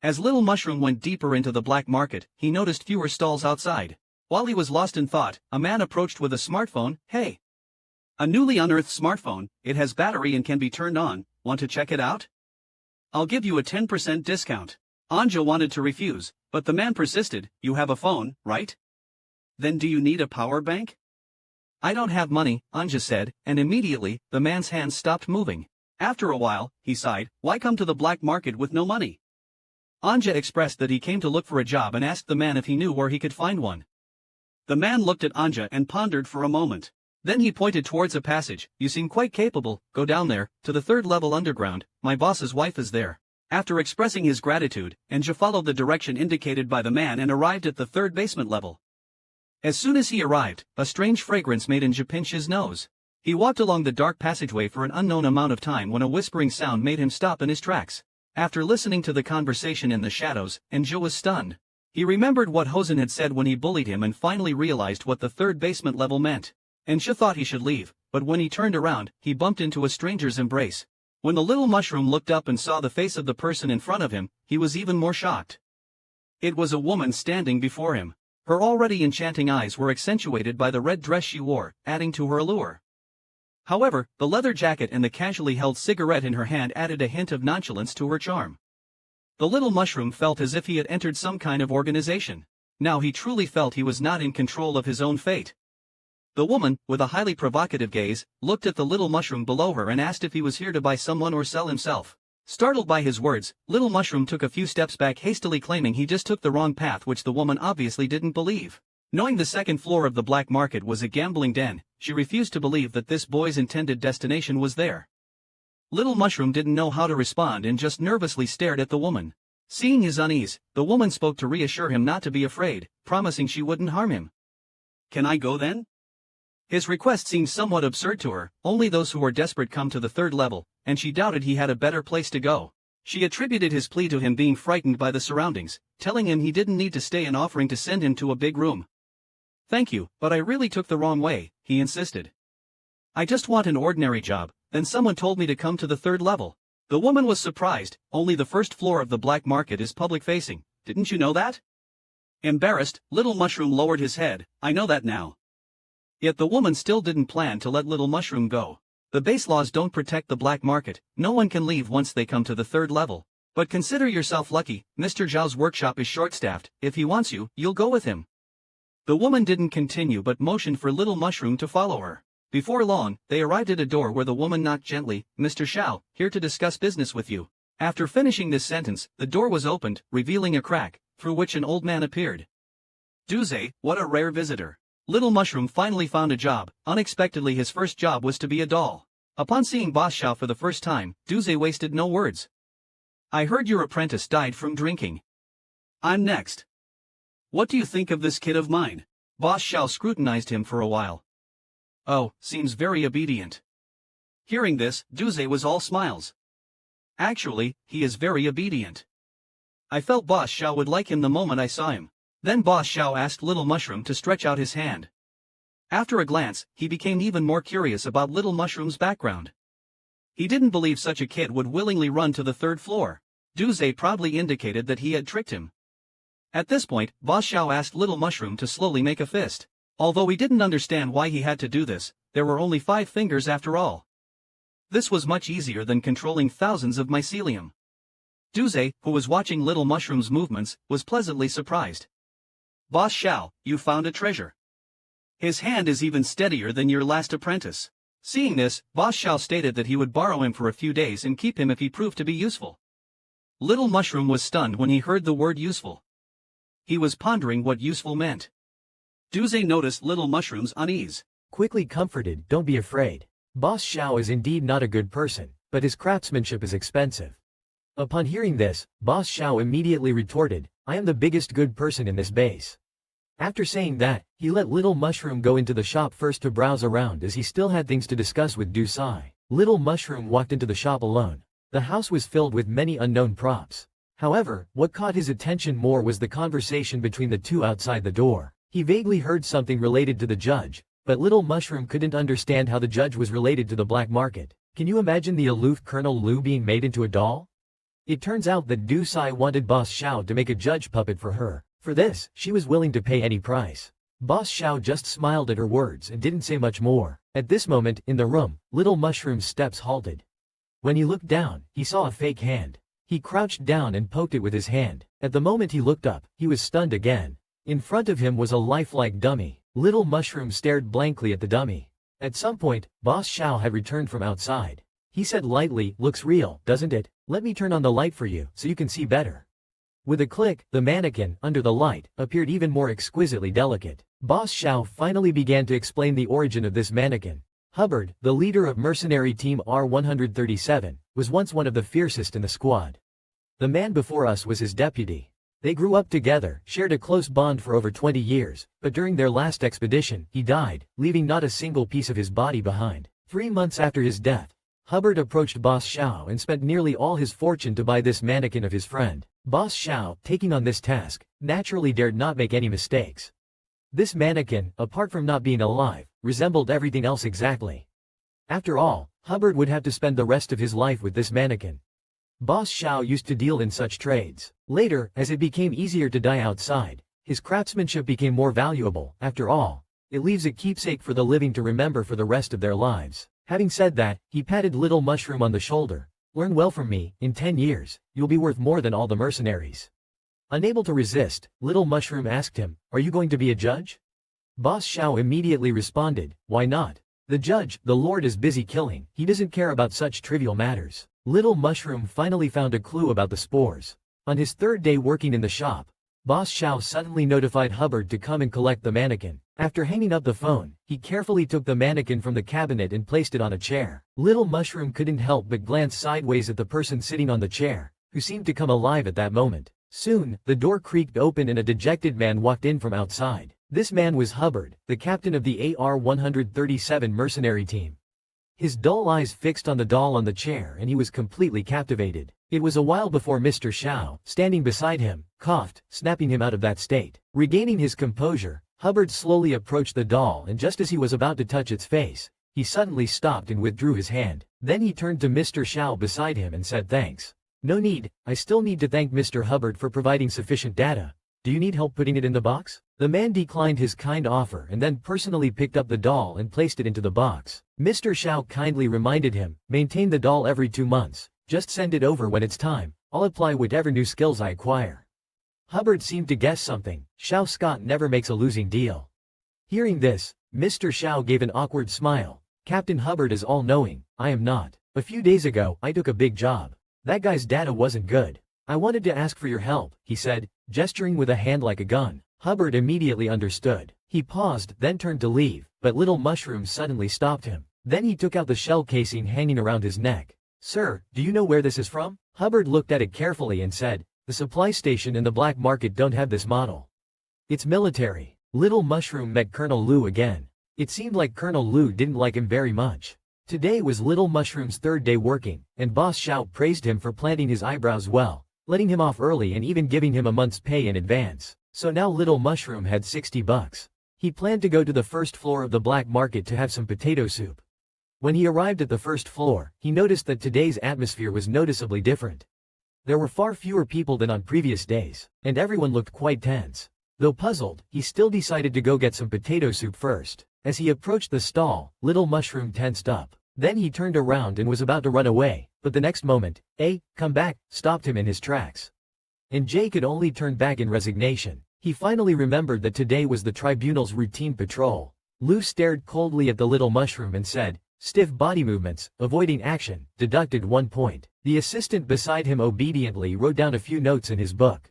A: As little mushroom went deeper into the black market, he noticed fewer stalls outside. While he was lost in thought, a man approached with a smartphone. "Hey! A newly unearthed smartphone, it has battery and can be turned on, want to check it out? I'll give you a 10% discount." Anja wanted to refuse, but the man persisted. "You have a phone, right? Then do you need a power bank?" "I don't have money," Anja said, and immediately, the man's hands stopped moving. After a while, he sighed. "Why come to the black market with no money?" Anja expressed that he came to look for a job and asked the man if he knew where he could find one. The man looked at Anja and pondered for a moment. Then he pointed towards a passage. "You seem quite capable, go down there, to the 3rd level underground, my boss's wife is there." After expressing his gratitude, Anja followed the direction indicated by the man and arrived at the 3rd basement level. As soon as he arrived, a strange fragrance made Anja pinch his nose. He walked along the dark passageway for an unknown amount of time when a whispering sound made him stop in his tracks. After listening to the conversation in the shadows, Anja was stunned. He remembered what Hosen had said when he bullied him and finally realized what the 3rd basement level meant. Anja thought he should leave, but when he turned around, he bumped into a stranger's embrace. When the little mushroom looked up and saw the face of the person in front of him, he was even more shocked. It was a woman standing before him. Her already enchanting eyes were accentuated by the red dress she wore, adding to her allure. However, the leather jacket and the casually held cigarette in her hand added a hint of nonchalance to her charm. The little mushroom felt as if he had entered some kind of organization. Now he truly felt he was not in control of his own fate. The woman, with a highly provocative gaze, looked at the little mushroom below her and asked if he was here to buy someone or sell himself. Startled by his words, little mushroom took a few steps back, hastily claiming he just took the wrong path, which the woman obviously didn't believe. Knowing the 2nd floor of the black market was a gambling den, she refused to believe that this boy's intended destination was there. Little Mushroom didn't know how to respond and just nervously stared at the woman. Seeing his unease, the woman spoke to reassure him not to be afraid, promising she wouldn't harm him. "Can I go then?" His request seemed somewhat absurd to her. Only those who are desperate come to the third level, and she doubted he had a better place to go. She attributed his plea to him being frightened by the surroundings, telling him he didn't need to stay and offering to send him to a big room. "Thank you, but I really took the wrong way," he insisted. "I just want an ordinary job, then someone told me to come to the third level." The woman was surprised. "Only the first floor of the black market is public-facing, didn't you know that?" Embarrassed, Little Mushroom lowered his head. "I know that now." Yet the woman still didn't plan to let Little Mushroom go. The base laws don't protect the black market. No one can leave once they come to the third level. But consider yourself lucky. Mr. Zhao's workshop is short-staffed. If he wants you, you'll go with him. The woman didn't continue but motioned for Little Mushroom to follow her. Before long, they arrived at a door where the woman knocked gently. "Mr. Zhao, here to discuss business with you." After finishing this sentence, the door was opened, revealing a crack, through which an old man appeared. "Duze, what a rare visitor." Little Mushroom finally found a job. Unexpectedly, his first job was to be a doll. Upon seeing Boss Zhao for the first time, Duze wasted no words. "I heard your apprentice died from drinking. I'm next. What do you think of this kid of mine?" Boss Zhao scrutinized him for a while. "Oh, seems very obedient." Hearing this, Duze was all smiles. "Actually, he is very obedient. I felt Boss Zhao would like him the moment I saw him." Then Boss Zhao asked Little Mushroom to stretch out his hand. After a glance, he became even more curious about Little Mushroom's background. He didn't believe such a kid would willingly run to the third floor. Duze proudly indicated that he had tricked him. At this point, Boss Zhao asked Little Mushroom to slowly make a fist. Although he didn't understand why he had to do this, there were only 5 fingers after all. This was much easier than controlling thousands of mycelium. Duze, who was watching Little Mushroom's movements, was pleasantly surprised. "Boss Zhao, you found a treasure. His hand is even steadier than your last apprentice." Seeing this, Boss Zhao stated that he would borrow him for a few days and keep him if he proved to be useful. Little Mushroom was stunned when he heard the word useful. He was pondering what useful meant. Duze noticed Little Mushroom's unease.
B: Quickly comforted, "Don't be afraid. Boss Zhao is indeed not a good person, but his craftsmanship is expensive." Upon hearing this, Boss Zhao immediately retorted, "I am the biggest good person in this base." After saying that, he let Little Mushroom go into the shop first to browse around as he still had things to discuss with Duce. Little Mushroom walked into the shop alone. The house was filled with many unknown props. However, what caught his attention more was the conversation between the two outside the door. He vaguely heard something related to the judge, but Little Mushroom couldn't understand how the judge was related to the black market. Can you imagine the aloof Colonel Lu being made into a doll? It turns out that Duce wanted Boss Zhao to make a judge puppet for her. For this, she was willing to pay any price. Boss Zhao just smiled at her words and didn't say much more. At this moment, in the room, Little Mushroom's steps halted. When he looked down, he saw a fake hand. He crouched down and poked it with his hand. At the moment he looked up, he was stunned again. In front of him was a lifelike dummy. Little Mushroom stared blankly at the dummy. At some point, Boss Zhao had returned from outside. He said lightly, "Looks real, doesn't it? Let me turn on the light for you so you can see better." With a click, the mannequin, under the light, appeared even more exquisitely delicate. Boss Zhao finally began to explain the origin of this mannequin. Hubbard, the leader of mercenary team R-137, was once one of the fiercest in the squad. The man before us was his deputy. They grew up together, shared a close bond for over 20 years, but during their last expedition, he died, leaving not a single piece of his body behind. 3 months after his death, Hubbard approached Boss Zhao and spent nearly all his fortune to buy this mannequin of his friend. Boss Zhao, taking on this task, naturally dared not make any mistakes. This mannequin, apart from not being alive, resembled everything else exactly. After all, Hubbard would have to spend the rest of his life with this mannequin. Boss Zhao used to deal in such trades. Later, as it became easier to die outside, his craftsmanship became more valuable. After all, it leaves a keepsake for the living to remember for the rest of their lives. Having said that, he patted Little Mushroom on the shoulder. "Learn well from me. In 10 years, you'll be worth more than all the mercenaries." Unable to resist, Little Mushroom asked him, "Are you going to be a judge?" Boss Zhao immediately responded, "Why not? The judge, the Lord, is busy killing. He doesn't care about such trivial matters." Little Mushroom finally found a clue about the spores. On his 3rd day working in the shop, Boss Xiao suddenly notified Hubbard to come and collect the mannequin. After hanging up the phone, he carefully took the mannequin from the cabinet and placed it on a chair. Little Mushroom couldn't help but glance sideways at the person sitting on the chair, who seemed to come alive at that moment. Soon, the door creaked open and a dejected man walked in from outside. This man was Hubbard, the captain of the AR-137 mercenary team. His dull eyes fixed on the doll on the chair and he was completely captivated. It was a while before Mr. Xiao, standing beside him, coughed, snapping him out of that state. Regaining his composure, Hubbard slowly approached the doll and just as he was about to touch its face, he suddenly stopped and withdrew his hand. Then he turned to Mr. Xiao beside him and said thanks. No need, I still need to thank Mr. Hubbard for providing sufficient data. Do you need help putting it in the box? The man declined his kind offer and then personally picked up the doll and placed it into the box. Mr. Xiao kindly reminded him, maintain the doll every 2 months, just send it over when it's time, I'll apply whatever new skills I acquire. Hubbard seemed to guess something, Xiao Scott never makes a losing deal. Hearing this, Mr. Xiao gave an awkward smile. Captain Hubbard is all-knowing, I am not. A few days ago, I took a big job. That guy's data wasn't good. I wanted to ask for your help, he said, gesturing with a hand like a gun. Hubbard immediately understood. He paused, then turned to leave, but Little Mushroom suddenly stopped him. Then he took out the shell casing hanging around his neck. Sir, do you know where this is from? Hubbard looked at it carefully and said, the supply station and the black market don't have this model. It's military. Little Mushroom met Colonel Lu again. It seemed like Colonel Lu didn't like him very much. Today was Little Mushroom's 3rd day working, and Boss Xiao praised him for planting his eyebrows well, letting him off early and even giving him a month's pay in advance. So now Little Mushroom had $60. He planned to go to the 1st floor of the black market to have some potato soup. When he arrived at the 1st floor, he noticed that today's atmosphere was noticeably different. There were far fewer people than on previous days, and everyone looked quite tense. Though puzzled, he still decided to go get some potato soup first. As he approached the stall, Little Mushroom tensed up. Then he turned around and was about to run away, but the next moment, come back, stopped him in his tracks. And Jay could only turn back in resignation. He finally remembered that today was the tribunal's routine patrol. Lu stared coldly at the Little Mushroom and said, stiff body movements, avoiding action, deducted 1 point. The assistant beside him obediently wrote down a few notes in his book.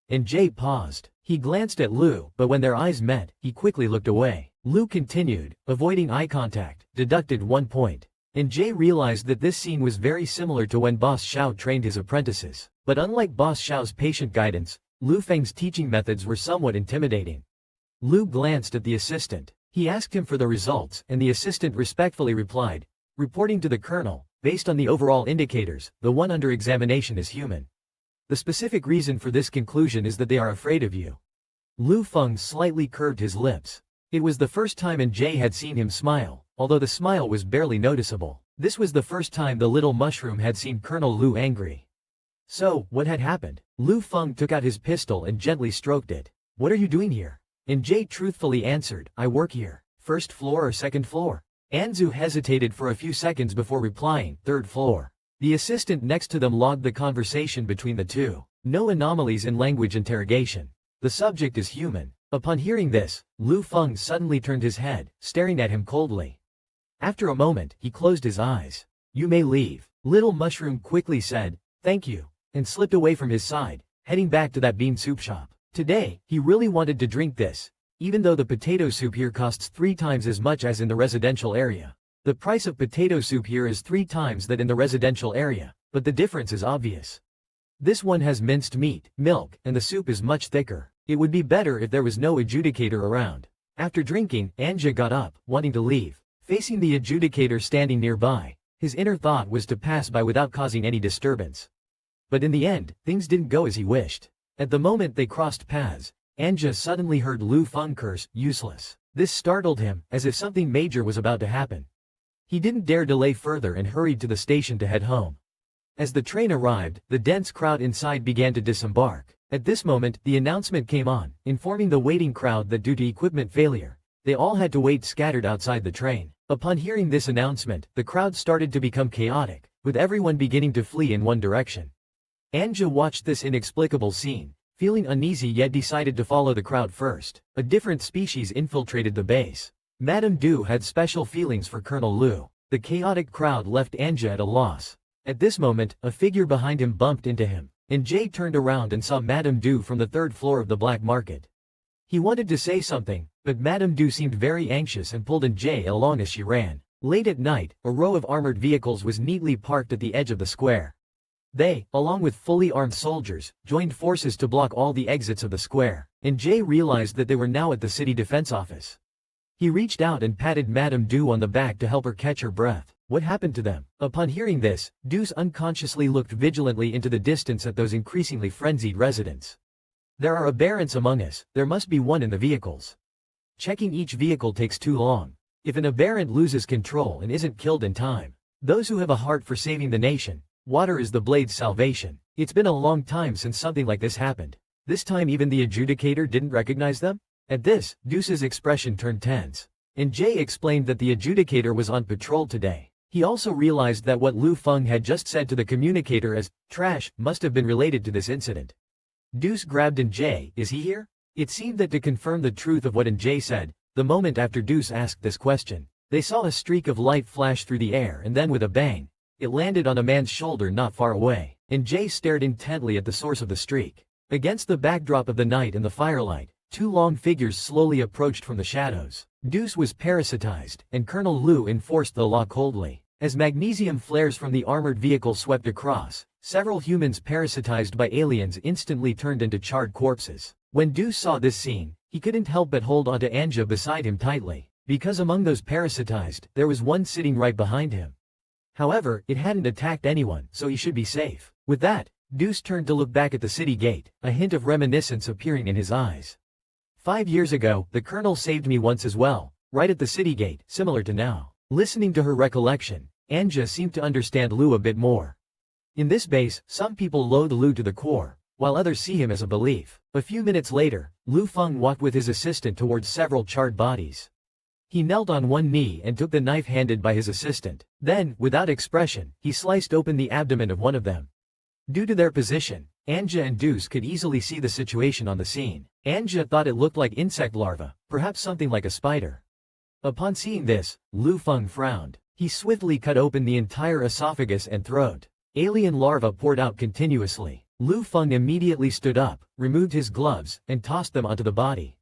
B: And Jay paused. He glanced at Lu, but when their eyes met, he quickly looked away. Lu continued, avoiding eye contact, deducted 1 point. And Jay realized that this scene was very similar to when Boss Xiao trained his apprentices. But unlike Boss Xiao's patient guidance, Lu Feng's teaching methods were somewhat intimidating. Lu glanced at the assistant. He asked him for the results, and the assistant respectfully replied, reporting to the colonel, based on the overall indicators, the one under examination is human. The specific reason for this conclusion is that they are afraid of you. Lu Feng slightly curved his lips. It was the first time and Jay had seen him smile, although the smile was barely noticeable. This was the first time the Little Mushroom had seen Colonel Lu angry. So, what had happened? Lu Feng took out his pistol and gently stroked it. What are you doing here? And Jay truthfully answered, I work here. 1st floor or 2nd floor? Anzu hesitated for a few seconds before replying, 3rd floor. The assistant next to them logged the conversation between the two. No anomalies in language interrogation. The subject is human. Upon hearing this, Lu Feng suddenly turned his head, staring at him coldly. After a moment, he closed his eyes. You may leave. Little Mushroom quickly said, thank you, and slipped away from his side, heading back to that bean soup shop. Today, he really wanted to drink this, even though the potato soup here costs 3 times as much as in the residential area. The price of potato soup here is 3 times that in the residential area, but the difference is obvious. This one has minced meat, milk, and the soup is much thicker. It would be better if there was no adjudicator around. After drinking, Anja got up, wanting to leave. Facing the adjudicator standing nearby, his inner thought was to pass by without causing any disturbance. But in the end, things didn't go as he wished. At the moment they crossed paths, Anja suddenly heard Lu Feng curse, useless. This startled him, as if something major was about to happen. He didn't dare delay further and hurried to the station to head home. As the train arrived, the dense crowd inside began to disembark. At this moment, the announcement came on, informing the waiting crowd that due to equipment failure, they all had to wait scattered outside the train. Upon hearing this announcement, the crowd started to become chaotic, with everyone beginning to flee in one direction. Anja watched this inexplicable scene, feeling uneasy yet decided to follow the crowd first. A different species infiltrated the base. Madame Du had special feelings for Colonel Lu. The chaotic crowd left Anja at a loss. At this moment, a figure behind him bumped into him, and Jay turned around and saw Madame Du from the third floor of the black market. He wanted to say something, but Madame Du seemed very anxious and pulled Jay along as she ran. Late at night, a row of armored vehicles was neatly parked at the edge of the square. They, along with fully armed soldiers, joined forces to block all the exits of the square, and Jay realized that they were now at the city defense office. He reached out and patted Madame Du on the back to help her catch her breath. What happened to them? Upon hearing this, Deuce unconsciously looked vigilantly into the distance at those increasingly frenzied residents. There are aberrants among us, there must be one in the vehicles. Checking each vehicle takes too long. If an aberrant loses control and isn't killed in time, those who have a heart for saving the nation, water is the blade's salvation. It's been a long time since something like this happened. This time even the adjudicator didn't recognize them? At this, Deuce's expression turned tense. And Jay explained that the adjudicator was on patrol today. He also realized that what Lu Feng had just said to the communicator as trash must have been related to this incident. Deuce grabbed Jay. Is he here? It seemed that to confirm the truth of what Jay said, the moment after Deuce asked this question, they saw a streak of light flash through the air and then with a bang, it landed on a man's shoulder not far away, and Jay stared intently at the source of the streak. Against the backdrop of the night and the firelight, two long figures slowly approached from the shadows. Deuce was parasitized, and Colonel Lu enforced the law coldly. As magnesium flares from the armored vehicle swept across, several humans parasitized by aliens instantly turned into charred corpses. When Deuce saw this scene, he couldn't help but hold onto Anja beside him tightly, because among those parasitized, there was one sitting right behind him. However, it hadn't attacked anyone, so he should be safe. With that, Deuce turned to look back at the city gate, a hint of reminiscence appearing in his eyes. 5 years ago, the colonel saved me once as well, right at the city gate, similar to now. Listening to her recollection, Anja seemed to understand Lu a bit more. In this base, some people loathe Lu to the core, while others see him as a belief. A few minutes later, Lu Feng walked with his assistant towards several charred bodies. He knelt on one knee and took the knife handed by his assistant. Then, without expression, he sliced open the abdomen of one of them. Due to their position, Anja and Deuce could easily see the situation on the scene. Anja thought it looked like insect larvae, perhaps something like a spider. Upon seeing this, Lu Feng frowned. He swiftly cut open the entire esophagus and throat. Alien larvae poured out continuously. Lu Feng immediately stood up, removed his gloves, and tossed them onto the body.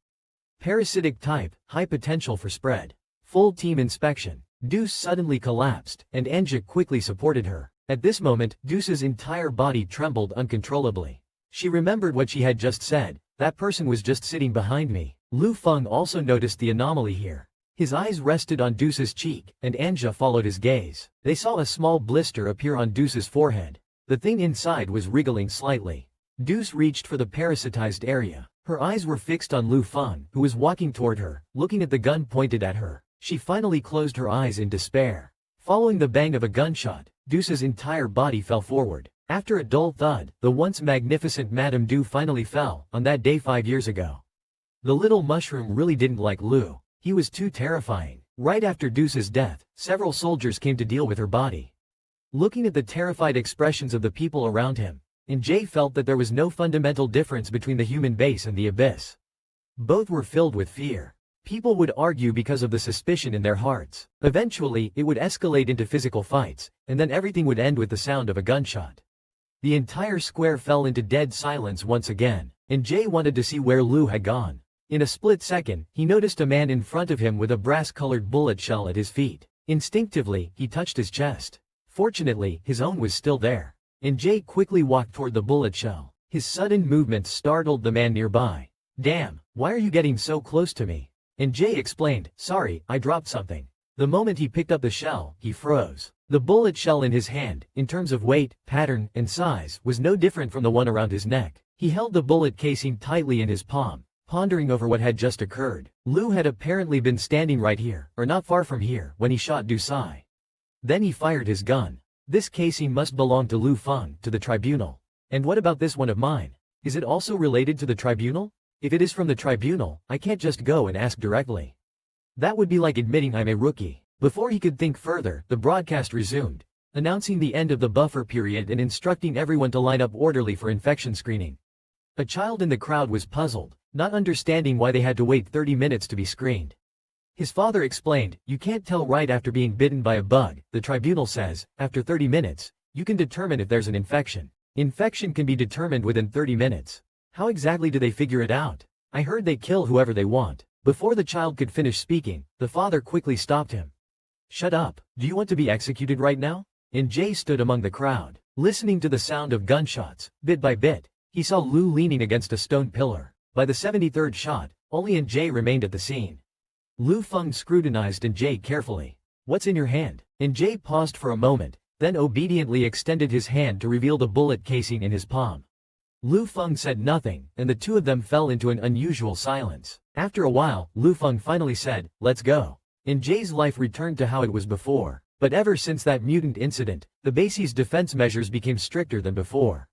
B: Parasitic type, high potential for spread. Full team inspection. Deuce suddenly collapsed, and Anja quickly supported her. At this moment, Deuce's entire body trembled uncontrollably. She remembered what she had just said, that person was just sitting behind me. Lu Feng also noticed the anomaly here. His eyes rested on Deuce's cheek, and Anja followed his gaze. They saw a small blister appear on Deuce's forehead. The thing inside was wriggling slightly. Deuce reached for the parasitized area. Her eyes were fixed on Lu Feng, who was walking toward her, looking at the gun pointed at her. She finally closed her eyes in despair. Following the bang of a gunshot, Deuce's entire body fell forward. After a dull thud, the once magnificent Madame Du finally fell, on that day 5 years ago. The little mushroom really didn't like Lu. He was too terrifying. Right after Deuce's death, several soldiers came to deal with her body. Looking at the terrified expressions of the people around him, Jay felt that there was no fundamental difference between the human base and the abyss. Both were filled with fear. People would argue because of the suspicion in their hearts. Eventually, it would escalate into physical fights, and then everything would end with the sound of a gunshot. The entire square fell into dead silence once again, and Jay wanted to see where Lu had gone. In a split second, he noticed a man in front of him with a brass-colored bullet shell at his feet. Instinctively, he touched his chest. Fortunately, his own was still there. And Jay quickly walked toward the bullet shell. His sudden movement startled the man nearby. "Damn, why are you getting so close to me?" And Jay explained, "Sorry, I dropped something." The moment he picked up the shell, he froze. The bullet shell in his hand, in terms of weight, pattern, and size, was no different from the one around his neck. He held the bullet casing tightly in his palm, pondering over what had just occurred. Lu had apparently been standing right here, or not far from here, when he shot Dusai. Then he fired his gun. This casing must belong to Lu Feng, to the tribunal. And what about this one of mine? Is it also related to the tribunal? If it is from the tribunal, I can't just go and ask directly. That would be like admitting I'm a rookie. Before he could think further, the broadcast resumed, announcing the end of the buffer period and instructing everyone to line up orderly for infection screening. A child in the crowd was puzzled, not understanding why they had to wait 30 minutes to be screened. His father explained, "You can't tell right after being bitten by a bug. The tribunal says, after 30 minutes, you can determine if there's an infection." Infection can be determined within 30 minutes. How exactly do they figure it out? I heard they kill whoever they want. Before the child could finish speaking, the father quickly stopped him. Shut up, do you want to be executed right now? And Jay stood among the crowd, listening to the sound of gunshots. Bit by bit, he saw Lu leaning against a stone pillar. By the 73rd shot, only Jay remained at the scene. Lu Feng scrutinized Jay carefully. What's in your hand? Jay paused for a moment, then obediently extended his hand to reveal the bullet casing in his palm. Lu Feng said nothing, and the two of them fell into an unusual silence. After a while, Lu Feng finally said, let's go. Jay's life returned to how it was before, but ever since that mutant incident, the base's defense measures became stricter than before.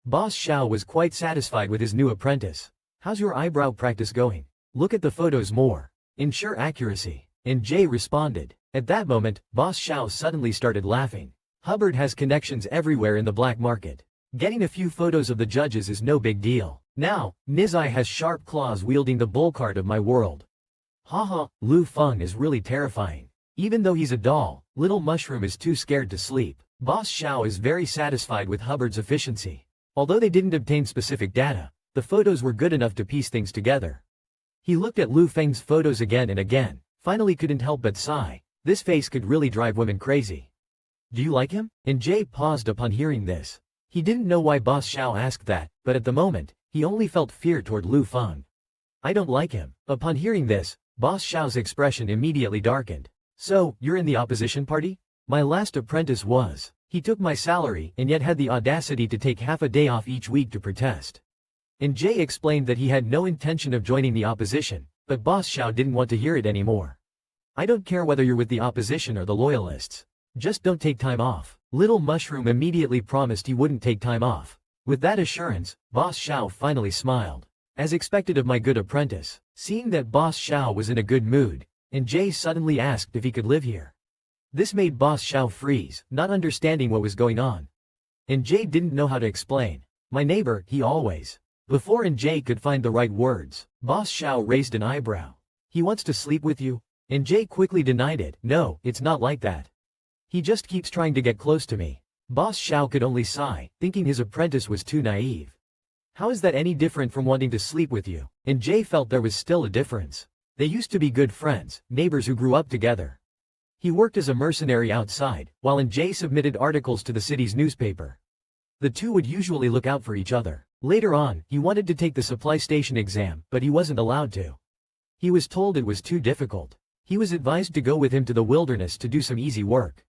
B: Boss Xiao was quite satisfied with his new apprentice. How's your eyebrow practice going? Look at the photos more. Ensure accuracy. Jay responded. At that moment, Boss Xiao suddenly started laughing. Hubbard has connections everywhere in the black market. Getting a few photos of the judges is no big deal. Now, Nizai has sharp claws wielding the bull cart of my world. Haha, Lu Feng is really terrifying. Even though he's a doll, Little Mushroom is too scared to sleep. Boss Xiao is very satisfied with Hubbard's efficiency. Although they didn't obtain specific data, the photos were good enough to piece things together. He looked at Lu Feng's photos again and again, finally couldn't help but sigh. This face could really drive women crazy. Do you like him? Jay paused upon hearing this. He didn't know why Boss Xiao asked that, but at the moment, he only felt fear toward Lu Feng. I don't like him. Upon hearing this, Boss Xiao's expression immediately darkened. So, you're in the opposition party? My last apprentice was. He took my salary and yet had the audacity to take half a day off each week to protest. Jay explained that he had no intention of joining the opposition, but Boss Xiao didn't want to hear it anymore. I don't care whether you're with the opposition or the loyalists. Just don't take time off. Little Mushroom immediately promised he wouldn't take time off. With that assurance, Boss Xiao finally smiled. As expected of my good apprentice. Seeing that Boss Xiao was in a good mood, Jay suddenly asked if he could live here. This made Boss Xiao freeze, not understanding what was going on. Jay didn't know how to explain. My neighbor, he always. Before Jay could find the right words, Boss Xiao raised an eyebrow. He wants to sleep with you? Jay quickly denied it. No, it's not like that. He just keeps trying to get close to me. Boss Xiao could only sigh, thinking his apprentice was too naive. How is that any different from wanting to sleep with you? Jay felt there was still a difference. They used to be good friends, neighbors who grew up together. He worked as a mercenary outside, while Jay submitted articles to the city's newspaper. The two would usually look out for each other. Later on, he wanted to take the supply station exam, but he wasn't allowed to. He was told it was too difficult. He was advised to go with him to the wilderness to do some easy work.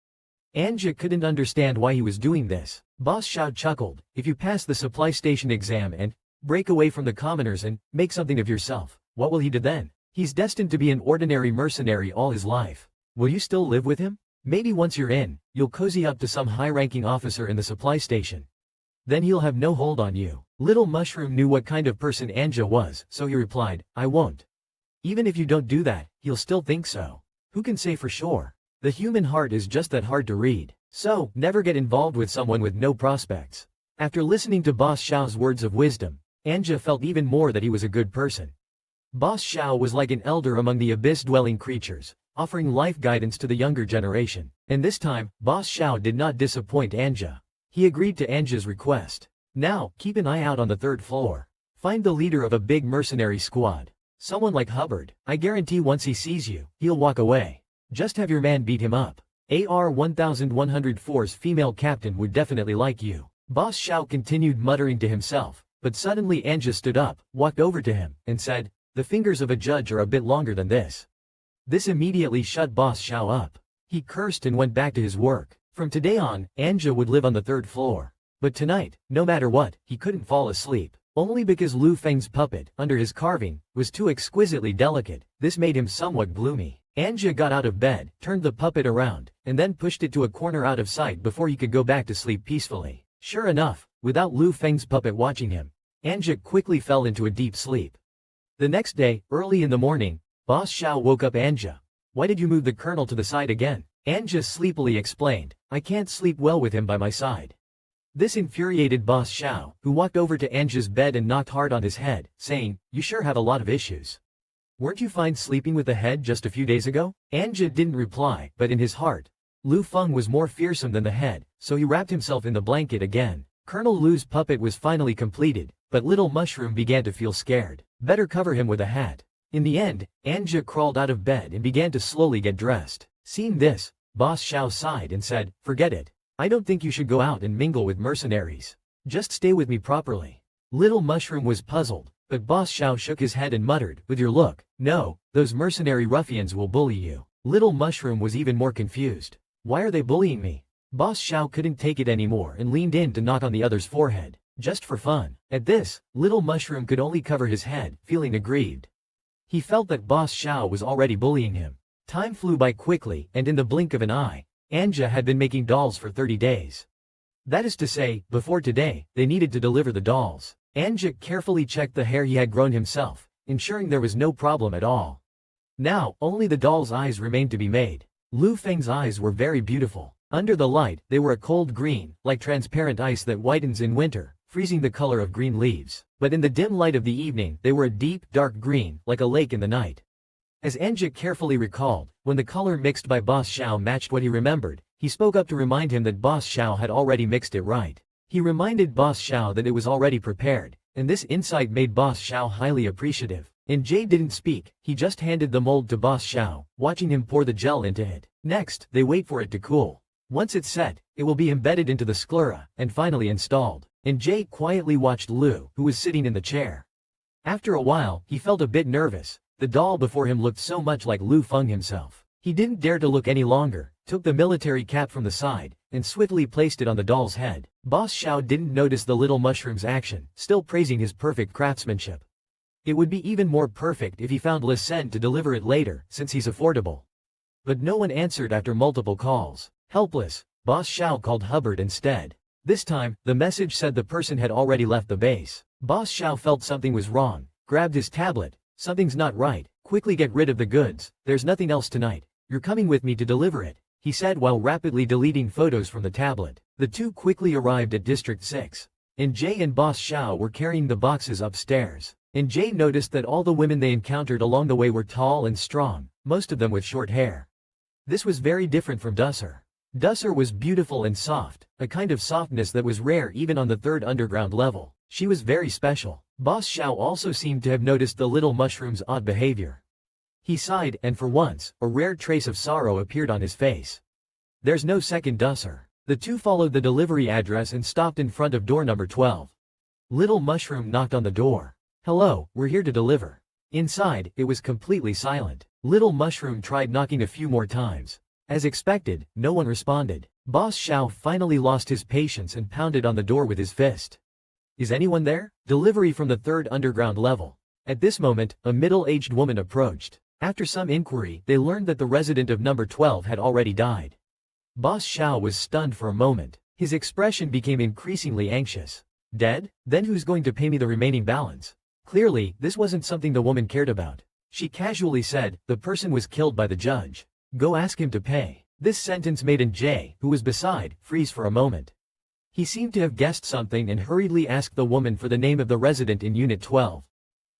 B: Anja couldn't understand why he was doing this. Boss Xiao chuckled. If you pass the supply station exam and break away from the commoners and make something of yourself, what will he do then? He's destined to be an ordinary mercenary all his life. Will you still live with him? Maybe once you're in, you'll cozy up to some high-ranking officer in the supply station. Then he'll have no hold on you. Little Mushroom knew what kind of person Anja was, so he replied, I won't. Even if you don't do that, he'll still think so. Who can say for sure? The human heart is just that hard to read. So, never get involved with someone with no prospects. After listening to Boss Xiao's words of wisdom, Anja felt even more that he was a good person. Boss Xiao was like an elder among the abyss-dwelling creatures, offering life guidance to the younger generation. And this time, Boss Xiao did not disappoint Anja. He agreed to Anja's request. Now, keep an eye out on the 3rd floor. Find the leader of a big mercenary squad. Someone like Hubbard. I guarantee once he sees you, he'll walk away. Just have your man beat him up. AR-1104's female captain would definitely like you. Boss Xiao continued muttering to himself, but suddenly Anja stood up, walked over to him, and said, the fingers of a judge are a bit longer than this. This immediately shut Boss Xiao up. He cursed and went back to his work. From today on, Anja would live on the 3rd floor. But tonight, no matter what, he couldn't fall asleep. Only because Lu Feng's puppet, under his carving, was too exquisitely delicate. This made him somewhat gloomy. Anja got out of bed, turned the puppet around, and then pushed it to a corner out of sight before he could go back to sleep peacefully. Sure enough, without Lu Feng's puppet watching him, Anja quickly fell into a deep sleep. The next day, early in the morning, Boss Xiao woke up Anja. Why did you move the colonel to the side again? Anja sleepily explained, I can't sleep well with him by my side. This infuriated Boss Xiao, who walked over to Anja's bed and knocked hard on his head, saying, you sure have a lot of issues. Weren't you fine sleeping with the head just a few days ago? Anja didn't reply, but in his heart, Lu Feng was more fearsome than the head, so he wrapped himself in the blanket again. Colonel Lu's puppet was finally completed, but Little Mushroom began to feel scared. Better cover him with a hat. In the end, Anja crawled out of bed and began to slowly get dressed. Seeing this, Boss Xiao sighed and said, "Forget it. I don't think you should go out and mingle with mercenaries. Just stay with me properly." Little Mushroom was puzzled, but Boss Xiao shook his head and muttered, "With your look, no, those mercenary ruffians will bully you." Little Mushroom was even more confused. "Why are they bullying me?" Boss Xiao couldn't take it anymore and leaned in to knock on the other's forehead, just for fun. At this, Little Mushroom could only cover his head, feeling aggrieved. He felt that Boss Xiao was already bullying him. Time flew by quickly, and in the blink of an eye, Anja had been making dolls for 30 days. That is to say, before today, they needed to deliver the dolls. Anja carefully checked the hair he had grown himself, ensuring there was no problem at all. Now, only the doll's eyes remained to be made. Lu Feng's eyes were very beautiful. Under the light, they were a cold green, like transparent ice that whitens in winter, freezing the color of green leaves. But in the dim light of the evening, they were a deep, dark green, like a lake in the night. As Anja carefully recalled, when the color mixed by Boss Xiao matched what he remembered, he spoke up to remind him that Boss Xiao had already mixed it right. He reminded Boss Xiao that it was already prepared, and this insight made Boss Xiao highly appreciative. And Jay didn't speak, he just handed the mold to Boss Xiao, watching him pour the gel into it. Next, they wait for it to cool. Once it's set, it will be embedded into the sclera, and finally installed. And Jay quietly watched Lu, who was sitting in the chair. After a while, he felt a bit nervous. The doll before him looked so much like Lu Feng himself. He didn't dare to look any longer, took the military cap from the side, and swiftly placed it on the doll's head. Boss Xiao didn't notice the Little Mushroom's action, still praising his perfect craftsmanship. It would be even more perfect if he found Le Sen to deliver it later, since he's affordable. But no one answered after multiple calls. Helpless, Boss Xiao called Hubbard instead. This time, the message said the person had already left the base. Boss Xiao felt something was wrong, grabbed his tablet. "Something's not right, quickly get rid of the goods, there's nothing else tonight. You're coming with me to deliver it," he said while rapidly deleting photos from the tablet. The two quickly arrived at District 6. And Jay and Boss Xiao were carrying the boxes upstairs. And Jay noticed that all the women they encountered along the way were tall and strong, most of them with short hair. This was very different from Dusser. Dusser was beautiful and soft, a kind of softness that was rare even on the 3rd underground level. She was very special. Boss Xiao also seemed to have noticed the Little Mushroom's odd behavior. He sighed, and for once, a rare trace of sorrow appeared on his face. "There's no second Dusser." The two followed the delivery address and stopped in front of door number 12. Little Mushroom knocked on the door. "Hello, we're here to deliver." Inside, it was completely silent. Little Mushroom tried knocking a few more times. As expected, no one responded. Boss Xiao finally lost his patience and pounded on the door with his fist. "Is anyone there?" Delivery from the 3rd underground level. At this moment, a middle-aged woman approached. After some inquiry, they learned that the resident of number 12 had already died. Boss Xiao was stunned for a moment. His expression became increasingly anxious. "Dead? Then who's going to pay me the remaining balance?" Clearly, this wasn't something the woman cared about. She casually said, "The person was killed by the judge. Go ask him to pay." This sentence made Jay, who was beside, freeze for a moment. He seemed to have guessed something and hurriedly asked the woman for the name of the resident in Unit 12.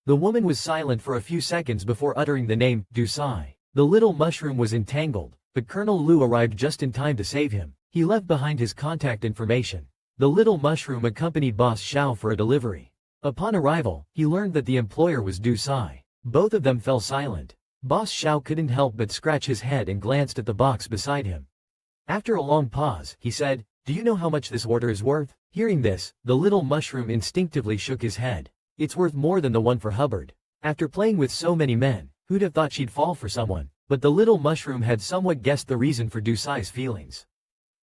B: The woman was silent for a few seconds before uttering the name, Dusai. The Little Mushroom was entangled, but Colonel Lu arrived just in time to save him. He left behind his contact information. The Little Mushroom accompanied Boss Xiao for a delivery. Upon arrival, he learned that the employer was Dusai. Both of them fell silent. Boss Xiao couldn't help but scratch his head and glanced at the box beside him. After a long pause, he said, "Do you know how much this order is worth?" Hearing this, the Little Mushroom instinctively shook his head. "It's worth more than the one for Hubbard." After playing with so many men, who'd have thought she'd fall for someone? But the Little Mushroom had somewhat guessed the reason for Dusai's feelings.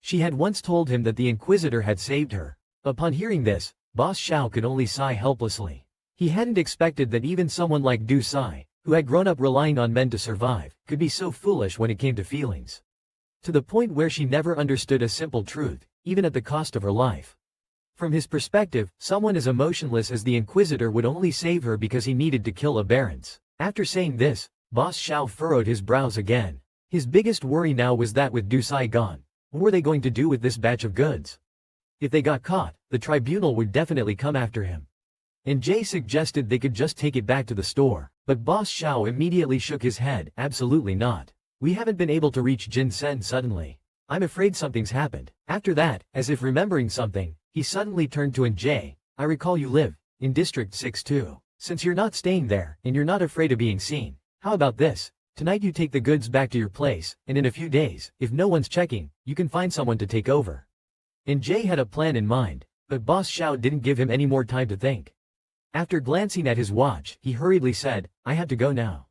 B: She had once told him that the Inquisitor had saved her. Upon hearing this, Boss Xiao could only sigh helplessly. He hadn't expected that even someone like Dusai, who had grown up relying on men to survive, could be so foolish when it came to feelings. To the point where she never understood a simple truth, even at the cost of her life. From his perspective, someone as emotionless as the Inquisitor would only save her because he needed to kill a Barons. After saying this, Boss Xiao furrowed his brows again. His biggest worry now was that with Dusai gone, what were they going to do with this batch of goods? If they got caught, the tribunal would definitely come after him. And Jay suggested they could just take it back to the store. But Boss Xiao immediately shook his head, "Absolutely not. We haven't been able to reach Jin Sen suddenly. I'm afraid something's happened." After that, as if remembering something, He suddenly turned to NJ. I recall you live in District 6 too. Since you're not staying there, and you're not afraid of being seen, how about this? Tonight you take the goods back to your place, and in a few days, if no one's checking, you can find someone to take over. NJ had a plan in mind, but Boss Xiao didn't give him any more time to think. After glancing at his watch, he hurriedly said, I have to go now.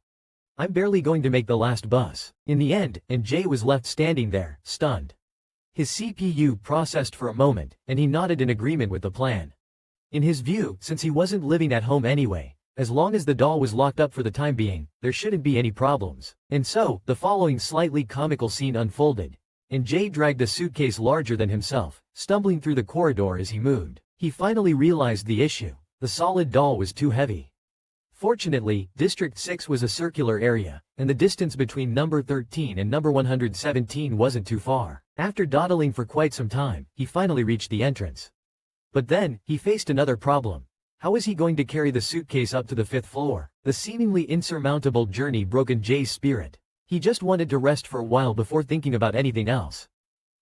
B: I'm barely going to make the last bus. In the end, NJ was left standing there, stunned. His CPU processed for a moment, and he nodded in agreement with the plan. In his view, since he wasn't living at home anyway, as long as the doll was locked up for the time being, there shouldn't be any problems. And so, the following slightly comical scene unfolded. NJ dragged a suitcase larger than himself, stumbling through the corridor as he moved. He finally realized the issue. The solid doll was too heavy. Fortunately, District 6 was a circular area, and the distance between number 13 and number 117 wasn't too far. After dawdling for quite some time, he finally reached the entrance. But then, he faced another problem. How was he going to carry the suitcase up to the 5th floor? The seemingly insurmountable journey broke NJ's spirit. He just wanted to rest for a while before thinking about anything else.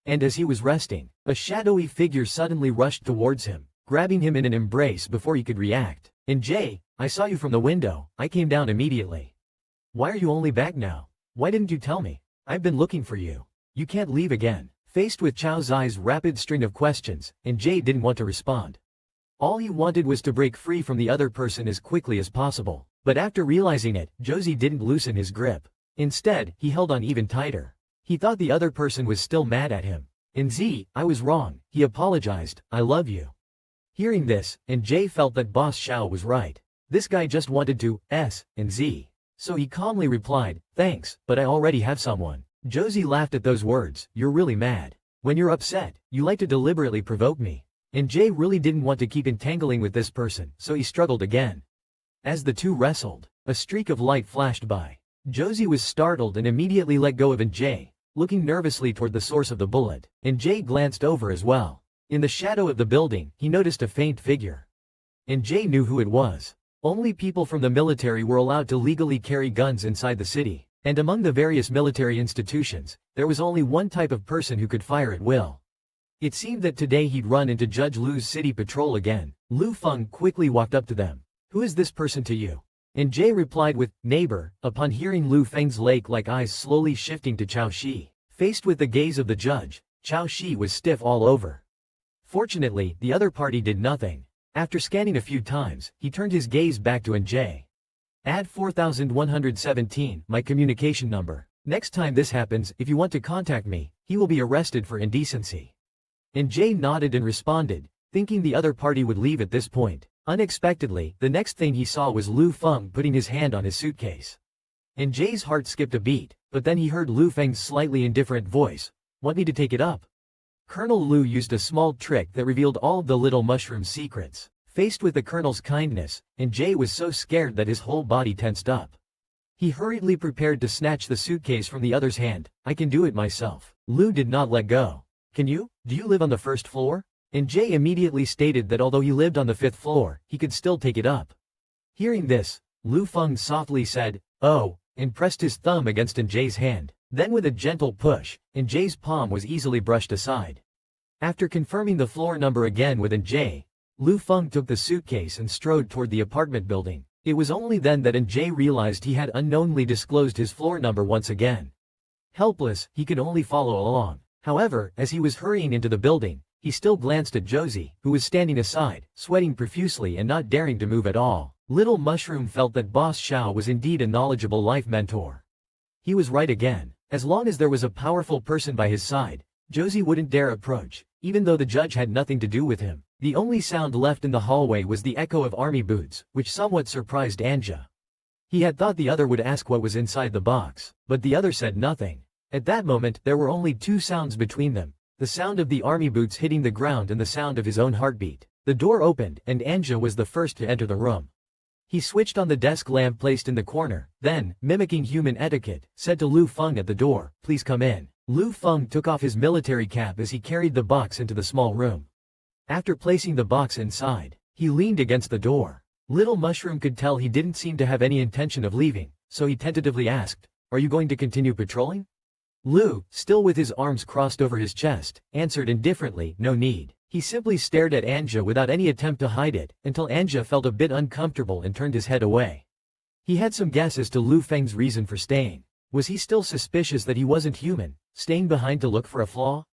B: And as he was resting, a shadowy figure suddenly rushed towards him, grabbing him in an embrace before he could react. NJ, I saw you from the window. I came down immediately. Why are you only back now? Why didn't you tell me? I've been looking for you. You can't leave again. Faced with Chao Zai's rapid string of questions, NJ didn't want to respond. All he wanted was to break free from the other person as quickly as possible. But after realizing it, Josie didn't loosen his grip. Instead, he held on even tighter. He thought the other person was still mad at him. NZ, I was wrong. He apologized. I love you. Hearing this, NJ felt that Boss Xiao was right. This guy just wanted to and Z. So he calmly replied, thanks, but I already have someone. Josie laughed at those words. You're really mad. When you're upset, you like to deliberately provoke me. NJ really didn't want to keep entangling with this person, so he struggled again. As the two wrestled, a streak of light flashed by. Josie was startled and immediately let go of NJ, looking nervously toward the source of the bullet. NJ glanced over as well. In the shadow of the building, he noticed a faint figure. NJ knew who it was. Only people from the military were allowed to legally carry guns inside the city, and among the various military institutions, there was only one type of person who could fire at will. It seemed that today he'd run into Judge Lu's city patrol again. Lu Feng quickly walked up to them. Who is this person to you? NJ replied with, neighbor, upon hearing Lu Feng's lake-like eyes slowly shifting to Chao Shi. Faced with the gaze of the judge, Chao Shi was stiff all over. Fortunately, the other party did nothing. After scanning a few times, he turned his gaze back to NJ. Add 4117, my communication number. Next time this happens, if you want to contact me, he will be arrested for indecency. NJ nodded and responded, thinking the other party would leave at this point. Unexpectedly, the next thing he saw was Lu Feng putting his hand on his suitcase. NJ's heart skipped a beat, but then he heard Lu Feng's slightly indifferent voice. Want me to take it up? Colonel Lu used a small trick that revealed all of the little mushroom's secrets. Faced with the colonel's kindness, NJ was so scared that his whole body tensed up. He hurriedly prepared to snatch the suitcase from the other's hand. I can do it myself. Lu did not let go. Can you? Do you live on the 1st floor? NJ immediately stated that although he lived on the 5th floor, he could still take it up. Hearing this, Lu Feng softly said, oh, and pressed his thumb against NJ's hand. Then with a gentle push, NJ's palm was easily brushed aside. After confirming the floor number again with NJ, Lu Feng took the suitcase and strode toward the apartment building. It was only then that NJ realized he had unknowingly disclosed his floor number once again. Helpless, he could only follow along. However, as he was hurrying into the building, he still glanced at Josie, who was standing aside, sweating profusely and not daring to move at all. Little Mushroom felt that Boss Xiao was indeed a knowledgeable life mentor. He was right again. As long as there was a powerful person by his side, Josie wouldn't dare approach, even though the judge had nothing to do with him. The only sound left in the hallway was the echo of army boots, which somewhat surprised Anja. He had thought the other would ask what was inside the box, but the other said nothing. At that moment, there were only two sounds between them, the sound of the army boots hitting the ground and the sound of his own heartbeat. The door opened, and Anja was the first to enter the room. He switched on the desk lamp placed in the corner, then, mimicking human etiquette, said to Lu Feng at the door, please come in. Lu Feng took off his military cap as he carried the box into the small room. After placing the box inside, he leaned against the door. Little Mushroom could tell he didn't seem to have any intention of leaving, so he tentatively asked, are you going to continue patrolling? Lu, still with his arms crossed over his chest, answered indifferently, no need. He simply stared at Anja without any attempt to hide it, until Anja felt a bit uncomfortable and turned his head away. He had some guess as to Lu Feng's reason for staying. Was he still suspicious that he wasn't human, staying behind to look for a flaw?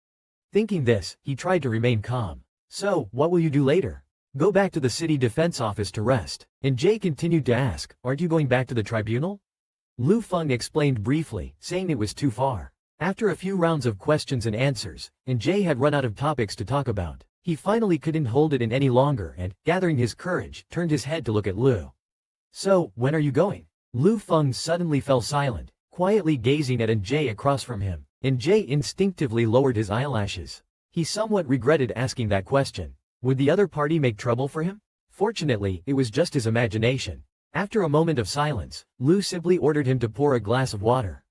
B: Thinking this, he tried to remain calm. So, what will you do later? Go back to the city defense office to rest. And Jay continued to ask, aren't you going back to the tribunal? Lu Feng explained briefly, saying it was too far. After a few rounds of questions and answers, and Jay had run out of topics to talk about, he finally couldn't hold it in any longer and, gathering his courage, turned his head to look at Lu. So, when are you going? Lu Feng suddenly fell silent, quietly gazing at Jay across from him, and Jay instinctively lowered his eyelashes. He somewhat regretted asking that question. Would the other party make trouble for him? Fortunately, it was just his imagination. After a moment of silence, Lu simply ordered him to pour a glass of water.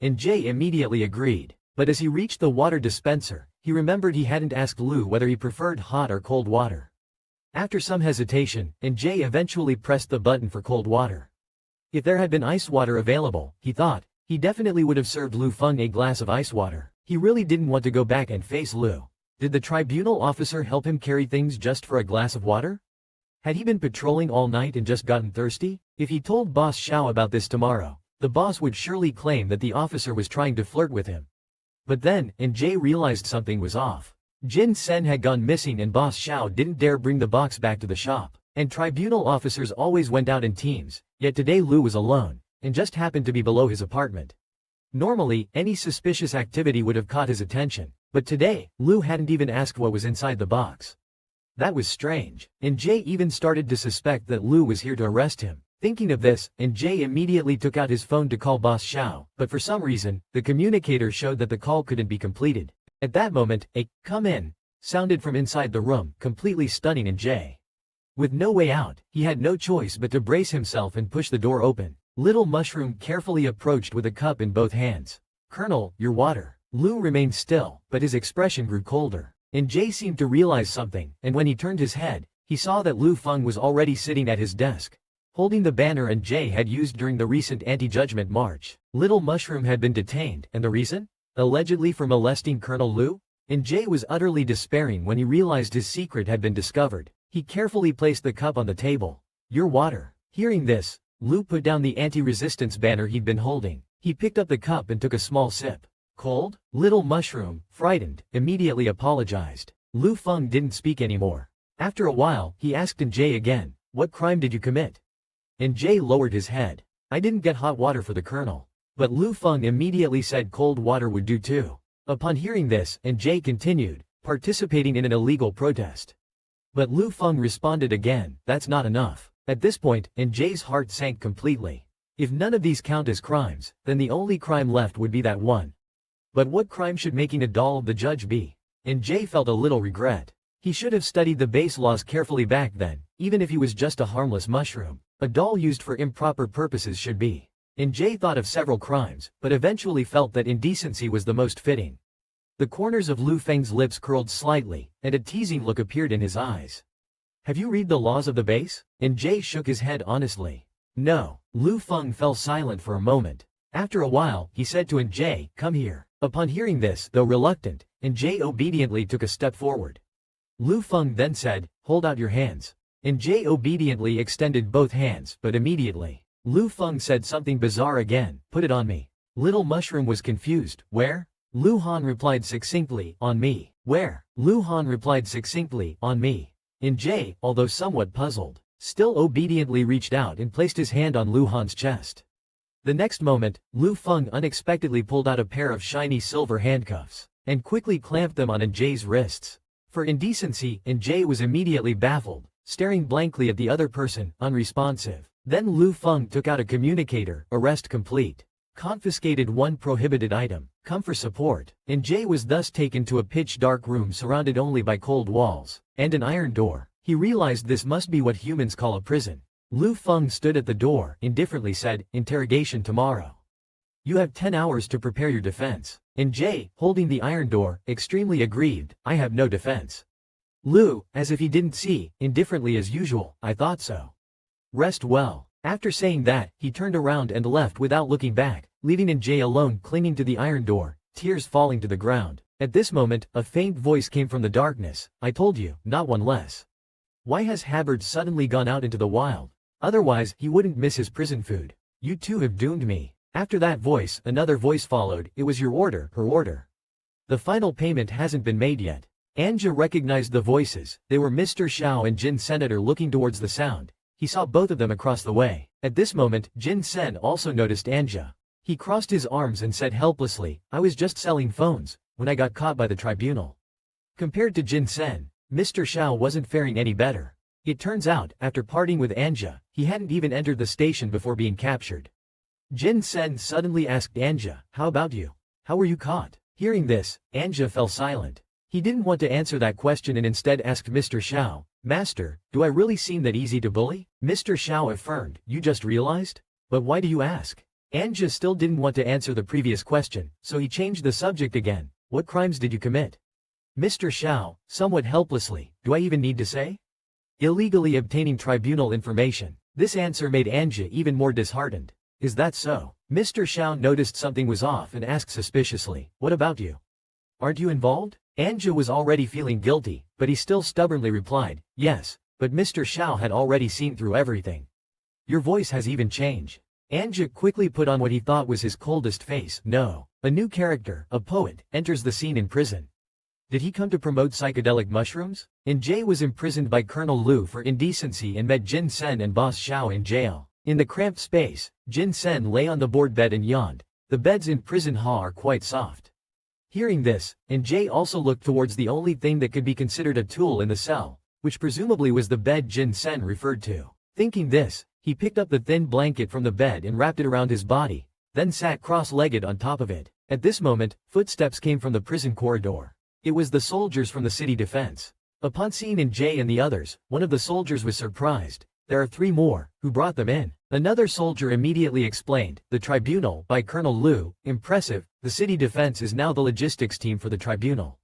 B: And Jay immediately agreed, but as he reached the water dispenser, he remembered he hadn't asked Lu whether he preferred hot or cold water. After some hesitation, Jay eventually pressed the button for cold water. If there had been ice water available, he thought, he definitely would have served Lu Feng a glass of ice water. He really didn't want to go back and face Lu. Did the tribunal officer help him carry things just for a glass of water? Had he been patrolling all night and just gotten thirsty? If he told Boss Xiao about this tomorrow, the boss would surely claim that the officer was trying to flirt with him. But then, Jay realized something was off. Jin Sen had gone missing and Boss Xiao didn't dare bring the box back to the shop. And tribunal officers always went out in teams, yet today Lu was alone, and just happened to be below his apartment. Normally, any suspicious activity would have caught his attention, but today, Lu hadn't even asked what was inside the box. That was strange, and Jay even started to suspect that Lu was here to arrest him. Thinking of this, Jay immediately took out his phone to call Boss Xiao, but for some reason, the communicator showed that the call couldn't be completed. At that moment, a "come in" sounded from inside the room, completely stunning Jay. With no way out, he had no choice but to brace himself and push the door open. Little Mushroom carefully approached with a cup in both hands. "Colonel, your water." Lu remained still, but his expression grew colder. Jay seemed to realize something, and when he turned his head, he saw that Lu Feng was already sitting at his desk, holding the banner Jay had used during the recent anti-judgment march. Little Mushroom had been detained, and the reason? Allegedly for molesting Colonel Lu? Jay was utterly despairing when he realized his secret had been discovered. He carefully placed the cup on the table. "Your water." Hearing this, Lu put down the anti-resistance banner he'd been holding. He picked up the cup and took a small sip. "Cold?" Little Mushroom, frightened, immediately apologized. Lu Feng didn't speak anymore. After a while, he asked Jay again, "What crime did you commit?" Jay lowered his head. "I didn't get hot water for the colonel." But Lu Feng immediately said cold water would do too. Upon hearing this, Jay continued, participating in an illegal protest. But Lu Feng responded again, "That's not enough." At this point, Jay's heart sank completely. If none of these count as crimes, then the only crime left would be that one. But what crime should making a doll of the judge be? Jay felt a little regret. He should have studied the base laws carefully back then, even if he was just a harmless mushroom. A doll used for improper purposes should be. Jay thought of several crimes, but eventually felt that indecency was the most fitting. The corners of Lu Feng's lips curled slightly, and a teasing look appeared in his eyes. "Have you read the laws of the base?" Jay shook his head honestly. "No." Lu Feng fell silent for a moment. After a while, he said to Jay, "Come here." Upon hearing this, though reluctant, Jay obediently took a step forward. Lu Feng then said, "Hold out your hands." Jay obediently extended both hands, but immediately, Lu Feng said something bizarre again, "Put it on me." Little Mushroom was confused. "Where?" Lu Han replied succinctly, "On me." "Where?" Lu Han replied succinctly, "On me." Jay, although somewhat puzzled, still obediently reached out and placed his hand on Lu Han's chest. The next moment, Lu Feng unexpectedly pulled out a pair of shiny silver handcuffs, and quickly clamped them on Jay's wrists. For indecency, Jay was immediately baffled, staring blankly at the other person, unresponsive. Then Lu Feng took out a communicator, "Arrest complete. Confiscated one prohibited item. Come for support." Jay was thus taken to a pitch-dark room surrounded only by cold walls, and an iron door. He realized this must be what humans call a prison. Lu Feng stood at the door, indifferently said, "Interrogation tomorrow. You have 10 hours to prepare your defense." Jay, holding the iron door, extremely aggrieved, "I have no defense." Lu, as if he didn't see, indifferently as usual, "I thought so. Rest well." After saying that, he turned around and left without looking back, leaving Jay alone clinging to the iron door, tears falling to the ground. At this moment, a faint voice came from the darkness. I told you, not one less. Why has Hubbard suddenly gone out into the wild? Otherwise, he wouldn't miss his prison food. You two have doomed me. After that voice, another voice followed. It was your order, her order. The final payment hasn't been made yet. Anja recognized the voices. They were Mr. Xiao and Jin Senator looking towards the sound. He saw both of them across the way. At this moment, Jin Sen also noticed Anja. He crossed his arms and said helplessly, I was just selling phones, when I got caught by the tribunal. Compared to Jin Sen, Mr. Xiao wasn't faring any better. It turns out, after parting with Anja, he hadn't even entered the station before being captured. Jin Sen suddenly asked Anja, how about you? How were you caught? Hearing this, Anja fell silent. He didn't want to answer that question and instead asked Mr. Xiao, Master, do I really seem that easy to bully? Mr. Xiao affirmed, you just realized? But why do you ask? Anja still didn't want to answer the previous question, so he changed the subject again. What crimes did you commit? Mr. Xiao, somewhat helplessly, do I even need to say? Illegally obtaining tribunal information. This answer made Anja even more disheartened. Is that so? Mr. Xiao noticed something was off and asked suspiciously, what about you? Aren't you involved? Anja was already feeling guilty, but he still stubbornly replied, yes, but Mr. Xiao had already seen through everything. Your voice has even changed. Anja quickly put on what he thought was his coldest face. No. A new character, a poet, enters the scene in prison. Did he come to promote psychedelic mushrooms? Jay was imprisoned by Colonel Liu for indecency and met Jin Sen and Boss Xiao in jail. In the cramped space, Jin Sen lay on the board bed and yawned. The beds in prison hall are quite soft. Hearing this, Jay also looked towards the only thing that could be considered a tool in the cell, which presumably was the bed Jin Sen referred to. Thinking this, he picked up the thin blanket from the bed and wrapped it around his body, then sat cross-legged on top of it. At this moment, footsteps came from the prison corridor. It was the soldiers from the city defense. Upon seeing Jay and the others, one of the soldiers was surprised. There are 3 more, who brought them in? Another soldier immediately explained, the tribunal, by Colonel Liu, impressive, the city defense is now the logistics team for the tribunal.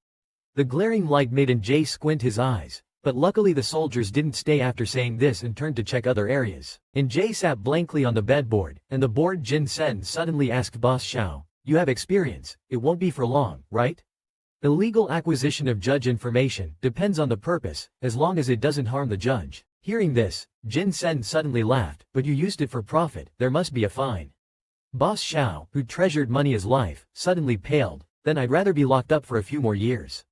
B: The glaring light made Jay squint his eyes, but luckily the soldiers didn't stay after saying this and turned to check other areas. Jay sat blankly on the bedboard, and the bored Jin Sen suddenly asked Boss Xiao, you have experience, it won't be for long, right? Illegal acquisition of judge information depends on the purpose, as long as it doesn't harm the judge. Hearing this, Jin Sen suddenly laughed, but you used it for profit, there must be a fine. Boss Xiao, who treasured money as life, suddenly paled, then I'd rather be locked up for a few more years.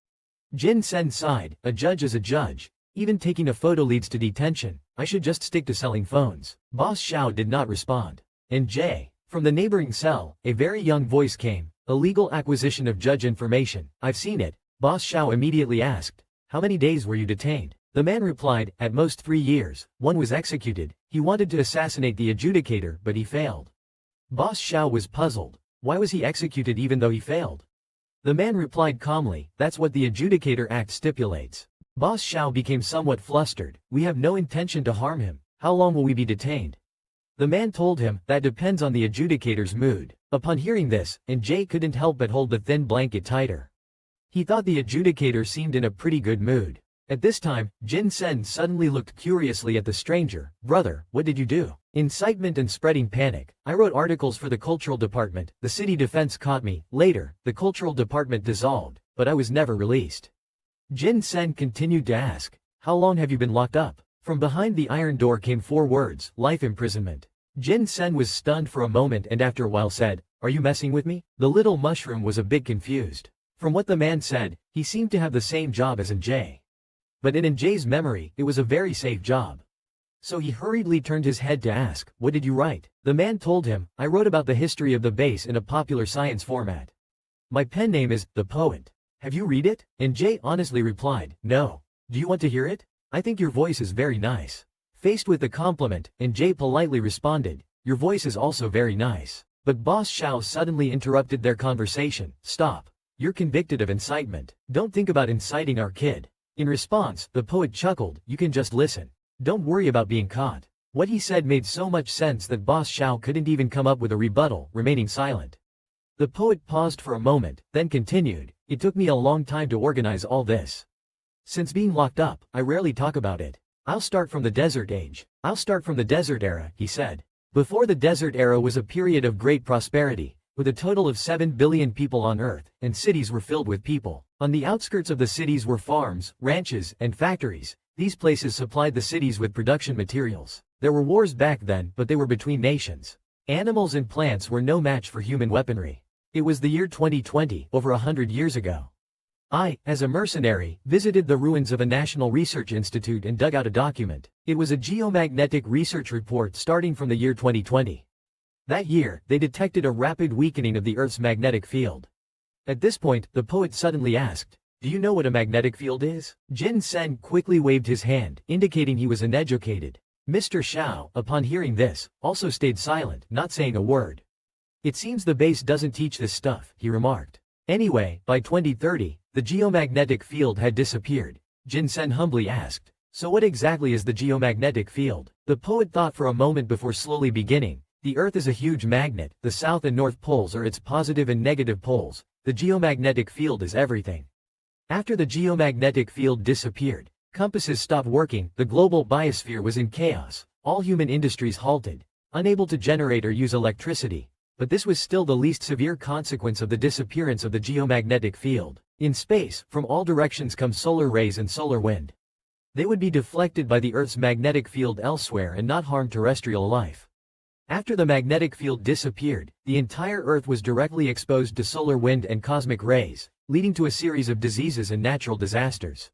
B: Jin Sen sighed, a judge is a judge. Even taking a photo leads to detention, I should just stick to selling phones. Boss Xiao did not respond. Jay. From the neighboring cell, a very young voice came, illegal acquisition of judge information, I've seen it. Boss Xiao immediately asked, how many days were you detained? The man replied, at most 3 years, one was executed, he wanted to assassinate the adjudicator but he failed. Boss Xiao was puzzled, why was he executed even though he failed? The man replied calmly, that's what the Adjudicator Act stipulates. Boss Xiao became somewhat flustered, we have no intention to harm him, how long will we be detained? The man told him, that depends on the adjudicator's mood. Upon hearing this, Jay couldn't help but hold the thin blanket tighter. He thought the adjudicator seemed in a pretty good mood. At this time, Jin Sen suddenly looked curiously at the stranger. Brother, what did you do? Incitement and spreading panic. I wrote articles for the cultural department, the city defense caught me, later, the cultural department dissolved, but I was never released. Jin Sen continued to ask, how long have you been locked up? From behind the iron door came 4 words, life imprisonment. Jin Sen was stunned for a moment and after a while said, are you messing with me? The little mushroom was a bit confused. From what the man said, he seemed to have the same job as Jay. But in Jay's memory, it was a very safe job. So he hurriedly turned his head to ask, what did you write? The man told him, I wrote about the history of the base in a popular science format. My pen name is, The Poet. Have you read it? Jay honestly replied, no. Do you want to hear it? I think your voice is very nice. Faced with the compliment, Jay politely responded, your voice is also very nice. But Boss Xiao suddenly interrupted their conversation, stop. You're convicted of incitement. Don't think about inciting our kid. In response, the poet chuckled, you can just listen. Don't worry about being caught. What he said made so much sense that Boss Xiao couldn't even come up with a rebuttal, remaining silent. The poet paused for a moment, then continued, it took me a long time to organize all this. Since being locked up, I rarely talk about it. I'll start from the desert age. I'll start from the desert era, he said. Before the desert era was a period of great prosperity, with a total of 7 billion people on Earth, and cities were filled with people. On the outskirts of the cities were farms, ranches, and factories. These places supplied the cities with production materials. There were wars back then, but they were between nations. Animals and plants were no match for human weaponry. It was the year 2020, over 100 years ago. I, as a mercenary, visited the ruins of a national research institute and dug out a document. It was a geomagnetic research report starting from the year 2020. That year, they detected a rapid weakening of the Earth's magnetic field. At this point, the poet suddenly asked, "Do you know what a magnetic field is?" Jin Sen quickly waved his hand, indicating he was uneducated. Mr. Xiao, upon hearing this, also stayed silent, not saying a word. "It seems the base doesn't teach this stuff," he remarked. Anyway, by 2030, the geomagnetic field had disappeared. Jin Sen humbly asked, "So what exactly is the geomagnetic field?" The poet thought for a moment before slowly beginning. The Earth is a huge magnet, the south and north poles are its positive and negative poles. The geomagnetic field is everything. After the geomagnetic field disappeared, compasses stopped working, the global biosphere was in chaos, all human industries halted, unable to generate or use electricity. But this was still the least severe consequence of the disappearance of the geomagnetic field. In space, from all directions come solar rays and solar wind. They would be deflected by the Earth's magnetic field elsewhere and not harm terrestrial life. After the magnetic field disappeared, the entire Earth was directly exposed to solar wind and cosmic rays, leading to a series of diseases and natural disasters.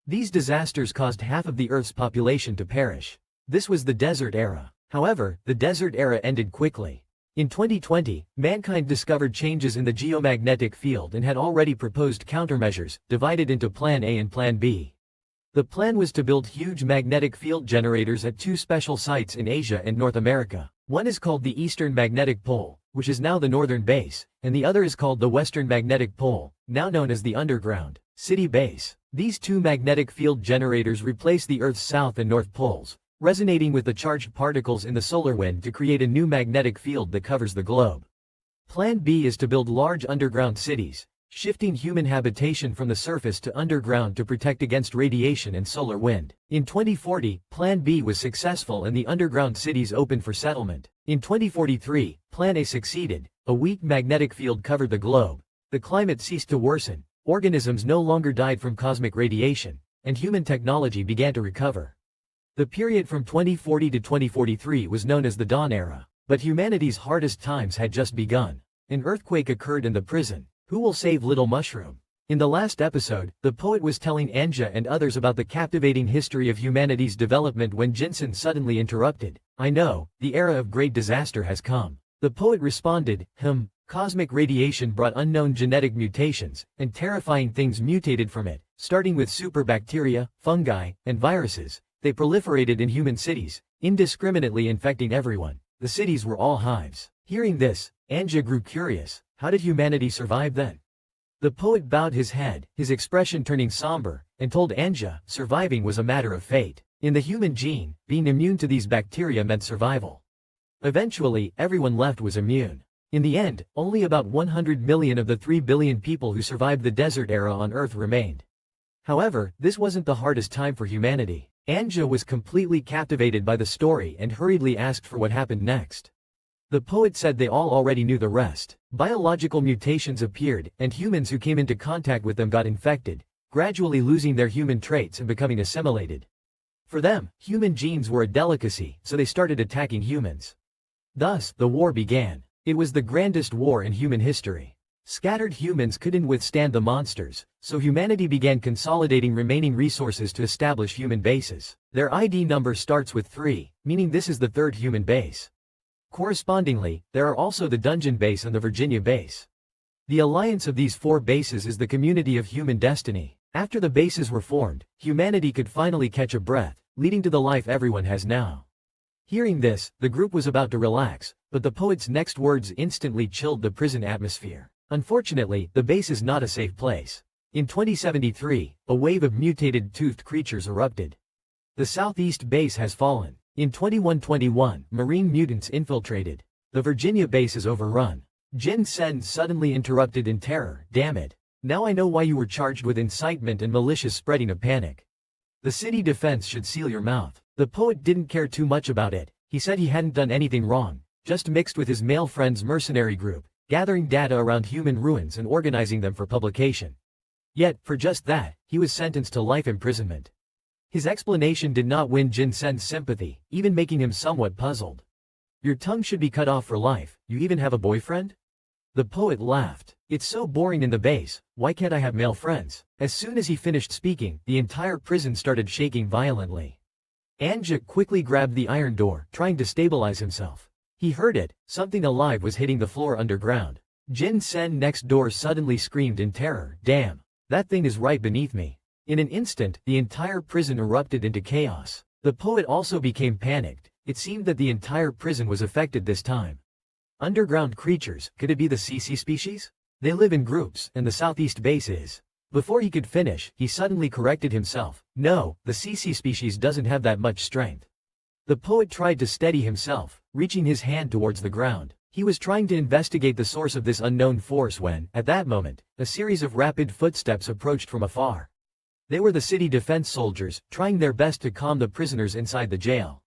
B: These disasters caused half of the Earth's population to perish. This was the desert era. However, the desert era ended quickly. In 2020, mankind discovered changes in the geomagnetic field and had already proposed countermeasures, divided into Plan A and Plan B. The plan was to build huge magnetic field generators at two special sites in Asia and North America. One is called the Eastern Magnetic Pole, which is now the northern base, and the other is called the Western Magnetic Pole, now known as the underground city base. These two magnetic field generators replace the Earth's south and north poles, resonating with the charged particles in the solar wind to create a new magnetic field that covers the globe. Plan B is to build large underground cities, shifting human habitation from the surface to underground to protect against radiation and solar wind. In 2040, Plan B was successful and the underground cities opened for settlement. In 2043, Plan A succeeded, a weak magnetic field covered the globe, the climate ceased to worsen, organisms no longer died from cosmic radiation, and human technology began to recover. The period from 2040 to 2043 was known as the Dawn Era, but humanity's hardest times had just begun. An earthquake occurred in the prison. Who will save Little Mushroom? In the last episode, the poet was telling Anja and others about the captivating history of humanity's development when Jinsen suddenly interrupted. "I know, the era of great disaster has come." The poet responded, cosmic radiation brought unknown genetic mutations, and terrifying things mutated from it, starting with superbacteria, fungi, and viruses. They proliferated in human cities, indiscriminately infecting everyone. The cities were all hives. Hearing this, Anja grew curious. How did humanity survive then? The poet bowed his head, his expression turning somber, and told Anja, surviving was a matter of fate. In the human gene, being immune to these bacteria meant survival. Eventually, everyone left was immune. In the end, only about 100 million of the 3 billion people who survived the desert era on Earth remained. However, this wasn't the hardest time for humanity. Anja was completely captivated by the story and hurriedly asked for what happened next. The poet said they all already knew the rest. Biological mutations appeared, and humans who came into contact with them got infected, gradually losing their human traits and becoming assimilated. For them, human genes were a delicacy, so they started attacking humans. Thus, the war began. It was the grandest war in human history. Scattered humans couldn't withstand the monsters, so humanity began consolidating remaining resources to establish human bases. Their ID number starts with 3, meaning this is the third human base. Correspondingly, there are also the Dungeon Base and the Virginia Base. The alliance of these 4 bases is the community of human destiny. After the bases were formed, humanity could finally catch a breath, leading to the life everyone has now. Hearing this, the group was about to relax, but the poet's next words instantly chilled the prison atmosphere. Unfortunately, the base is not a safe place. In 2073, a wave of mutated toothed creatures erupted. The southeast base has fallen. In 2121, marine mutants infiltrated. The Virginia base is overrun. Jin Sen suddenly interrupted in terror. "Damn it. Now I know why you were charged with incitement and malicious spreading of panic. The city defense should seal your mouth." The poet didn't care too much about it. He said he hadn't done anything wrong, just mixed with his male friend's mercenary group. gathering data around human ruins and organizing them for publication. Yet, for just that, he was sentenced to life imprisonment. His explanation did not win Jin Sen's sympathy, even making him somewhat puzzled. Your tongue should be cut off for life, you even have a boyfriend? The poet laughed. It's so boring in the base, why can't I have male friends? As soon as he finished speaking, the entire prison started shaking violently. Anja quickly grabbed the iron door, trying to stabilize himself. He heard it, something alive was hitting the floor underground. Jin Sen next door suddenly screamed in terror, damn, that thing is right beneath me. In an instant, the entire prison erupted into chaos. The poet also became panicked. It seemed that the entire prison was affected this time. Underground creatures, could it be the CC species? They live in groups, and the southeast base is. Before he could finish, he suddenly corrected himself. No, the CC species doesn't have that much strength. The poet tried to steady himself, reaching his hand towards the ground. He was trying to investigate the source of this unknown force when, at that moment, a series of rapid footsteps approached from afar. They were the city defense soldiers, trying their best to calm the prisoners inside the jail.